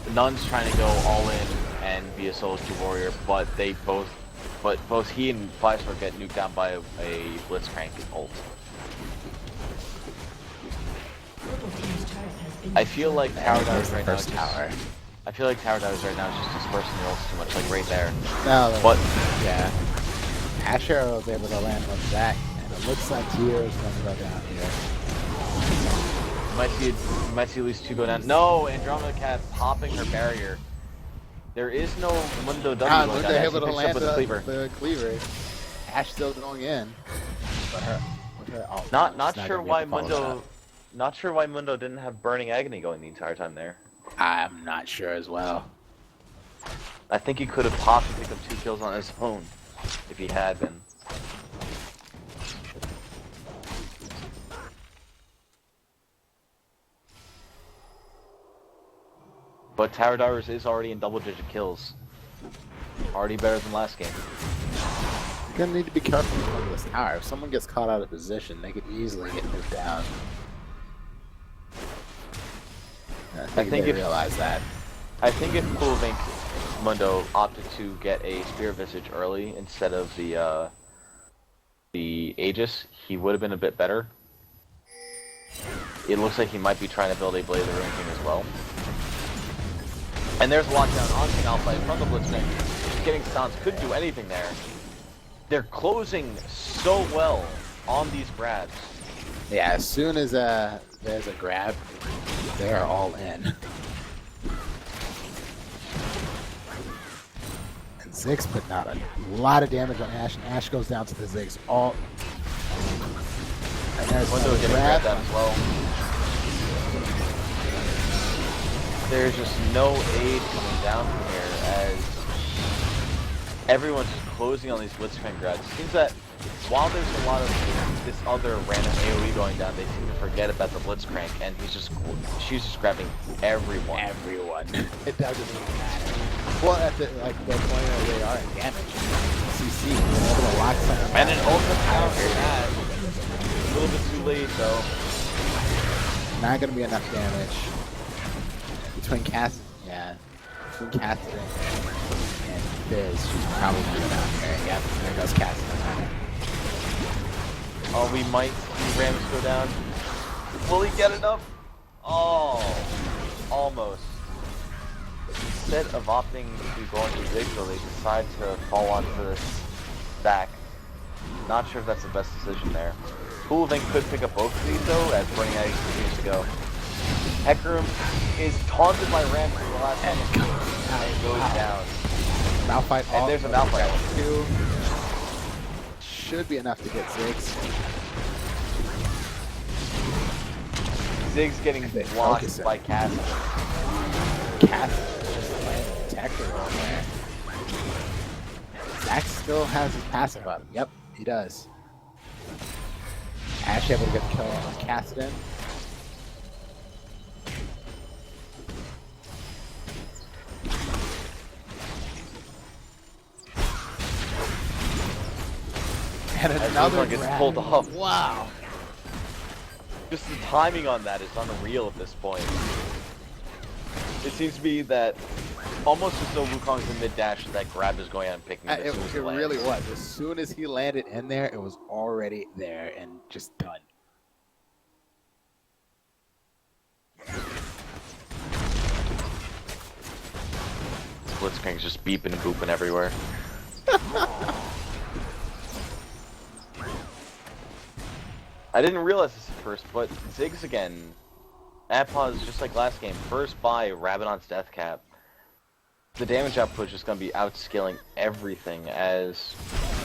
The Nun's trying to go all in and be a solo queue warrior, but both he and Firestar get nuked down by a Blitzcrank ult. Purple team's turret has been I feel like Tower Divers the right now is first just, tower. I feel like Tower Divers right now is just dispersing the ults too much, like right there. No, But yeah. Ashe Arrow was able to land on Zac, and it looks like Tio's going to go down here. you might see at least 2 go down. No, Andromeda Cat popping her barrier. There is no Mundo W going Mundo down. As able he to picks up land with the cleaver. the cleaver. Ashe still going in. But her, oh, Not it's sure gonna be why able to follow Mundo, not sure why Mundo didn't have Burning Agony going the entire time there. that. I'm not sure as well. I think he could have popped and picked up 2 kills on his own if he had been. But Tower Divers is already in double-digit kills. Already better than last game. You're going to need to be careful with this tower. If someone gets caught out of position, they could easily get moved down. I think they realize that. I think if Coolvink Mundo opted to get a Spear Visage early instead of the Aegis, he would have been a bit better. It looks like he might be trying to build a Blade of the Ruined King as well. And there's a lockdown on King Alpha from the Blitzcrank. Just getting stuns, couldn't do anything there. They're closing so well on these grabs. Yeah, as soon as there's a grab, they are all in. And Ziggs putting out a lot of damage on Ashe, and Ashe goes down to the Ziggs. All. And there's Mundo another getting grab. grabbed out as well. There's just no aid coming down from here as everyone's just closing on these Blitzcrank grabs. It seems that while there's a lot of this other random AoE going down, they seem to forget about the Blitzcrank, and she's just grabbing everyone. Everyone. It doesn't even matter. Well, at the point where they are at damage, CC, they're able to lock something. And an ultimate power for that. A little bit too late, though. Not gonna be enough damage. Between Cassidy and Fizz, she's probably down there. Yep, there goes Cassidy. Oh, we might see Rams go down. Will he get enough? Oh, almost. Instead of opting to go into Zigzag, they decide to fall onto this back. Not sure if that's the best decision there. Cool thing could pick up both of these though, as Burning Egg continues to go. Hecarim is taunted by Rams for the last time and goes down. Malphite, and there's a Malphite. Two. Should be enough to get Ziggs. Ziggs getting blocked by Cass. Cass just landed a Tector over there. Zach still has his passive up. Yep, he does. Ash able to get the kill on Cassidon. And another gets pulled off. Wow. Just the timing on that is unreal at this point. It seems to be that almost as though Wukong's in mid-dash, that grab is going out and picking it. It really was. As soon as he landed in there, it was already there and just done. Blitzcrank's just beeping and booping everywhere. I didn't realize this at first, but Ziggs again. Adpause, just like last game, first by Rabadon's death cap. The damage output is just going to be outscaling everything, as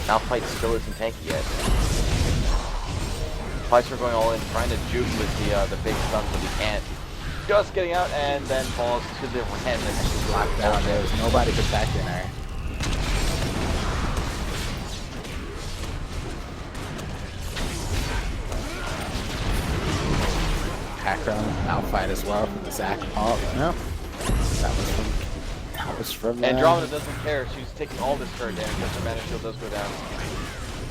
Malphite still isn't tanky yet. Fights are going all in, trying to juke with the big stuns, but he can't. Just getting out, and then falls to the end, and she's locked down. There was nobody protecting her. Background Malphite as well from the Zac. Oh no, that was from. Andromeda doesn't care. She's taking all this turret damage as her mana shield does go down,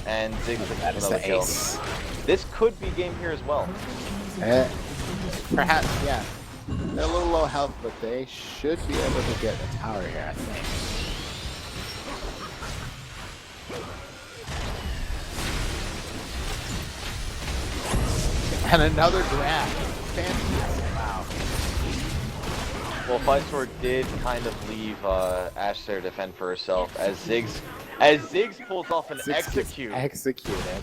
and Ziggs picks up another kill. This could be game here as well. Perhaps, yeah. They're a little low health, but they should be able to get a tower here, I think. And another grab. Fantastic. Wow. Well, Fightsword did kind of leave Ash there to defend for herself as Ziggs pulls off an execute. Executed.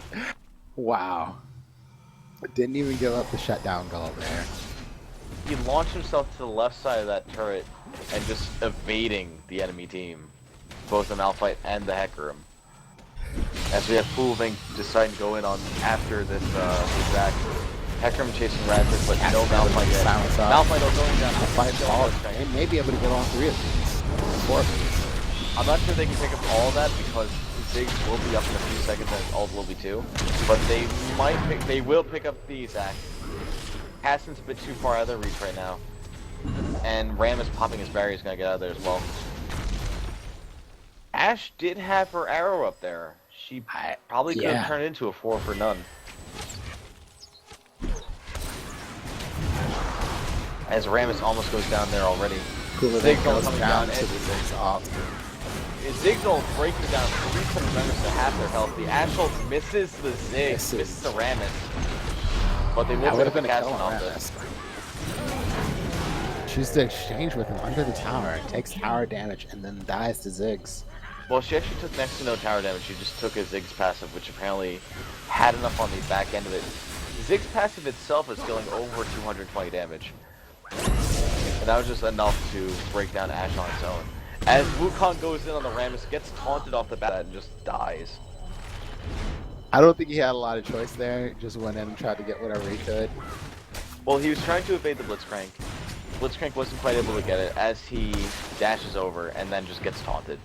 Wow. Didn't even give up the shutdown goal there. He launched himself to the left side of that turret and just evading the enemy team, both the Malphite and the Hecarim. As we have Poolvink deciding to go in on after this Zac. Hecarim chasing Razor, but no Malphite yet. Malphite going down. They may be able to get all three of these. Four of these. I'm not sure they can pick up all of that because Ziggs will be up in a few seconds and ult will be too. But they will pick up the Zac. Hassan's a bit too far out of their reach right now. And Ram is popping his barrier, he's gonna get out of there as well. Ash did have her arrow up there. She probably could have turned into a 4 for none. As Rammus almost goes down there already. Ziggs coming down to the Ziggs ult. Ziggs ult breaking down 300 members to half their health. The Ash ult misses the Ziggs, misses the Rammus. But they will pick up the Castle off this. Chooses to exchange with him under the tower, takes tower damage, and then dies to Ziggs. Well, she actually took next to no tower damage. She just took a Ziggs passive, which apparently had enough on the back end of it. Ziggs passive itself is going over 220 damage. And that was just enough to break down Ash on its own. As Wukong goes in on the Rammus, gets taunted off the bat and just dies. I don't think he had a lot of choice there. Just went in and tried to get whatever he could. Well, he was trying to evade the Blitzcrank. Blitzcrank wasn't quite able to get it as he dashes over and then just gets taunted.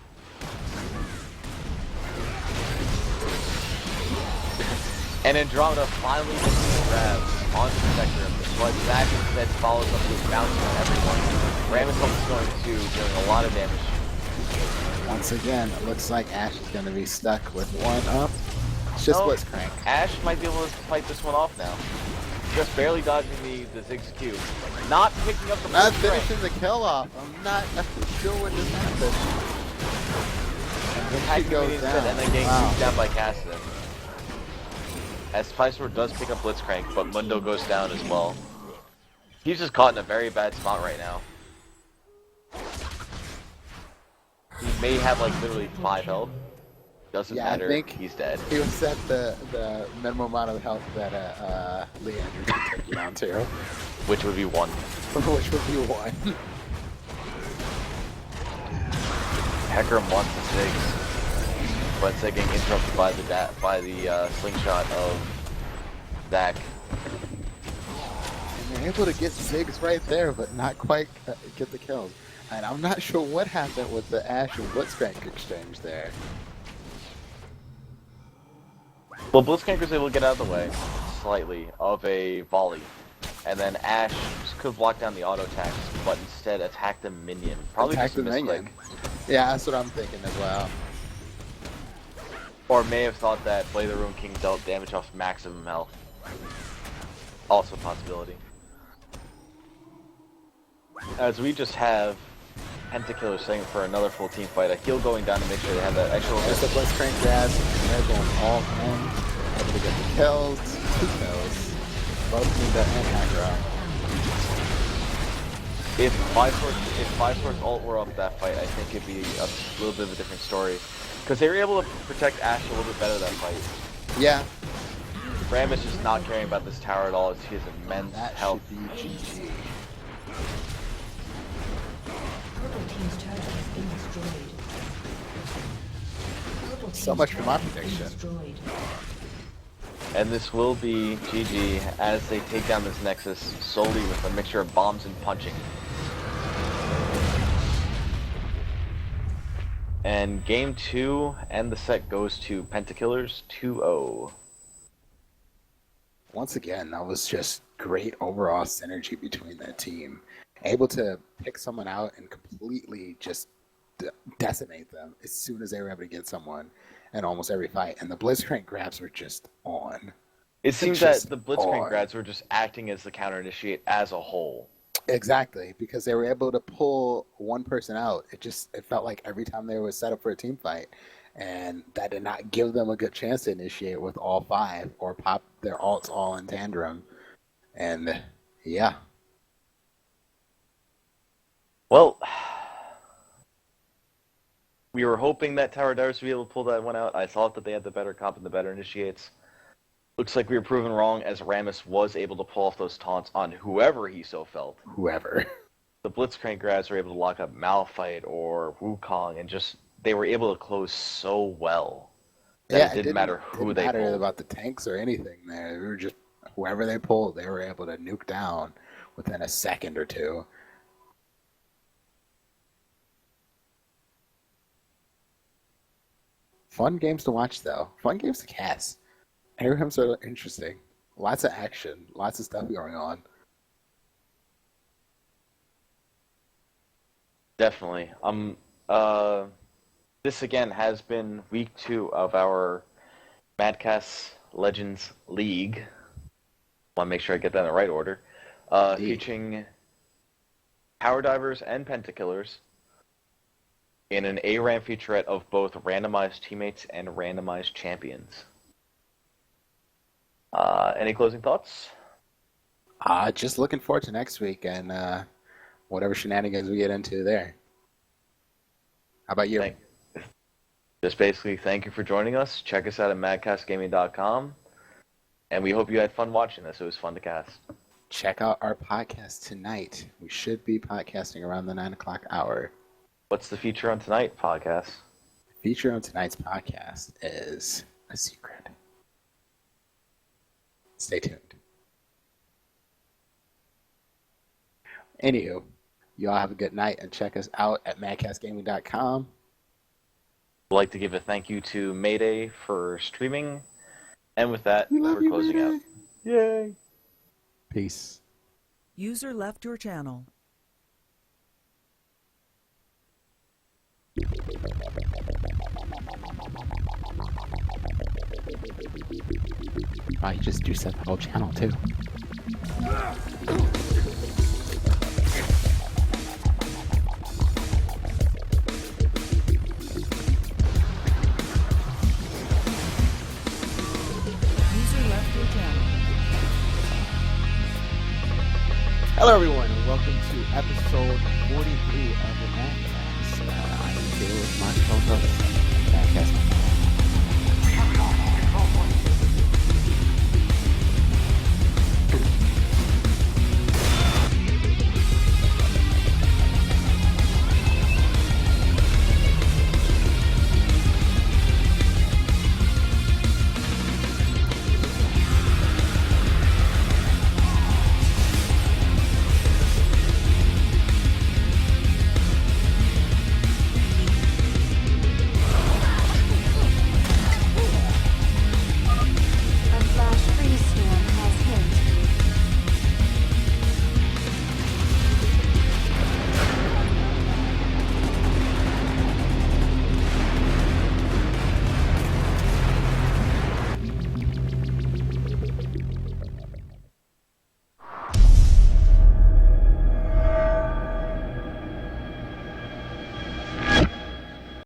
And Andromeda finally gets the grab on the Protector, but Zach instead follows up with bouncing on everyone. Ramithel is going to, doing a lot of damage. Once again, it looks like Ash is going to be stuck with one up. It's just Blitzcrank. Ash might be able to fight this one off now. Just barely dodging the Ziggs Q. Not picking up the Not Blitzcrank. finishing the kill off. I'm not sure what just happened. And she goes down. And then getting moved down by Cassidy. As Spiceword does pick up Blitzcrank, but Mundo goes down as well. He's just caught in a very bad spot right now. He may have like literally 5 health. Doesn't matter. I think he's dead. He was at the minimum amount of health that Leandro could take you down to. Which would be 1. Which would be 1. Hecarim wants the Ziggs. But it's getting interrupted by the slingshot of Zach. And they're able to get Ziggs right there, but not quite get the kills. And I'm not sure what happened with the Ash and Blitzcrank exchange there. Well, Blitzcrank was able to get out of the way, slightly, of a volley. And then Ash could block down the auto attacks, but instead attacked the minion. Probably Attacked just a the minion. Yeah, that's what I'm thinking as well. Or may have thought that Blade of the Ruined King dealt damage off maximum health. Also a possibility. As we just have Pentakiller staying for another full team fight, a heal going down to make sure they have that extra There's the Blitzcrank grabs, and they're going all in. Able to get the kills, 2 kills. Both Mundo and Hydra. If Five-Sword's ult were up that fight, I think it'd be a little bit of a different story. Because they were able to protect Ash a little bit better that fight. Yeah. Ram is just not caring about this tower at all, as he has immense health. That should be GG. Purple team's turret has been destroyed. Purple So team's much for my turret has been prediction. destroyed. And this will be GG as they take down this Nexus solely with a mixture of bombs and punching. And game 2 and the set goes to Pentakillers 2-0. Once again, that was just great overall synergy between that team. Able to pick someone out and completely just decimate them as soon as they were able to get someone in almost every fight. And the Blitzcrank grabs were just on. It seems that the Blitzcrank grads were just acting as the counter-initiate as a whole. Exactly, because they were able to pull one person out. It felt like every time they were set up for a team fight, and that did not give them a good chance to initiate with all 5 or pop their ults all in tandem. And yeah. Well, we were hoping that Tower Divers would be able to pull that one out. I thought that they had the better comp and the better initiates. Looks like we were proven wrong, as Rammus was able to pull off those taunts on whoever he so felt. Whoever. The Blitzcrank grads were able to lock up Malphite or Wukong, and just they were able to close so well that it didn't matter who they pulled. It didn't matter about the tanks or anything there. They were just, whoever they pulled, they were able to nuke down within a second or 2. Fun games to watch, though. Fun games to cast. Every time's so interesting. Lots of action. Lots of stuff going on. Definitely. This again has been week 2 of our MadCast Legends League. Want to make sure I get that in the right order. Featuring Power Divers and Pentakillers in an ARAM featurette of both randomized teammates and randomized champions. Any closing thoughts? Just looking forward to next week and whatever shenanigans we get into there. How about you? Just basically, thank you for joining us. Check us out at madcastgaming.com. And we hope you had fun watching this. It was fun to cast. Check out our podcast tonight. We should be podcasting around the 9 o'clock hour. What's the feature on tonight's podcast? The feature on tonight's podcast is a secret. Stay tuned. Anywho, you all have a good night and check us out at madcastgaming.com. I'd like to give a thank you to Mayday for streaming And with that, We love we're you, closing out. Mayday. Yay! Peace. User left your channel. Wow, you just reset the whole channel too. User left your channel. Hello, everyone, and welcome to episode 43 of the MadCast. I'm here with my co-host, MadCast.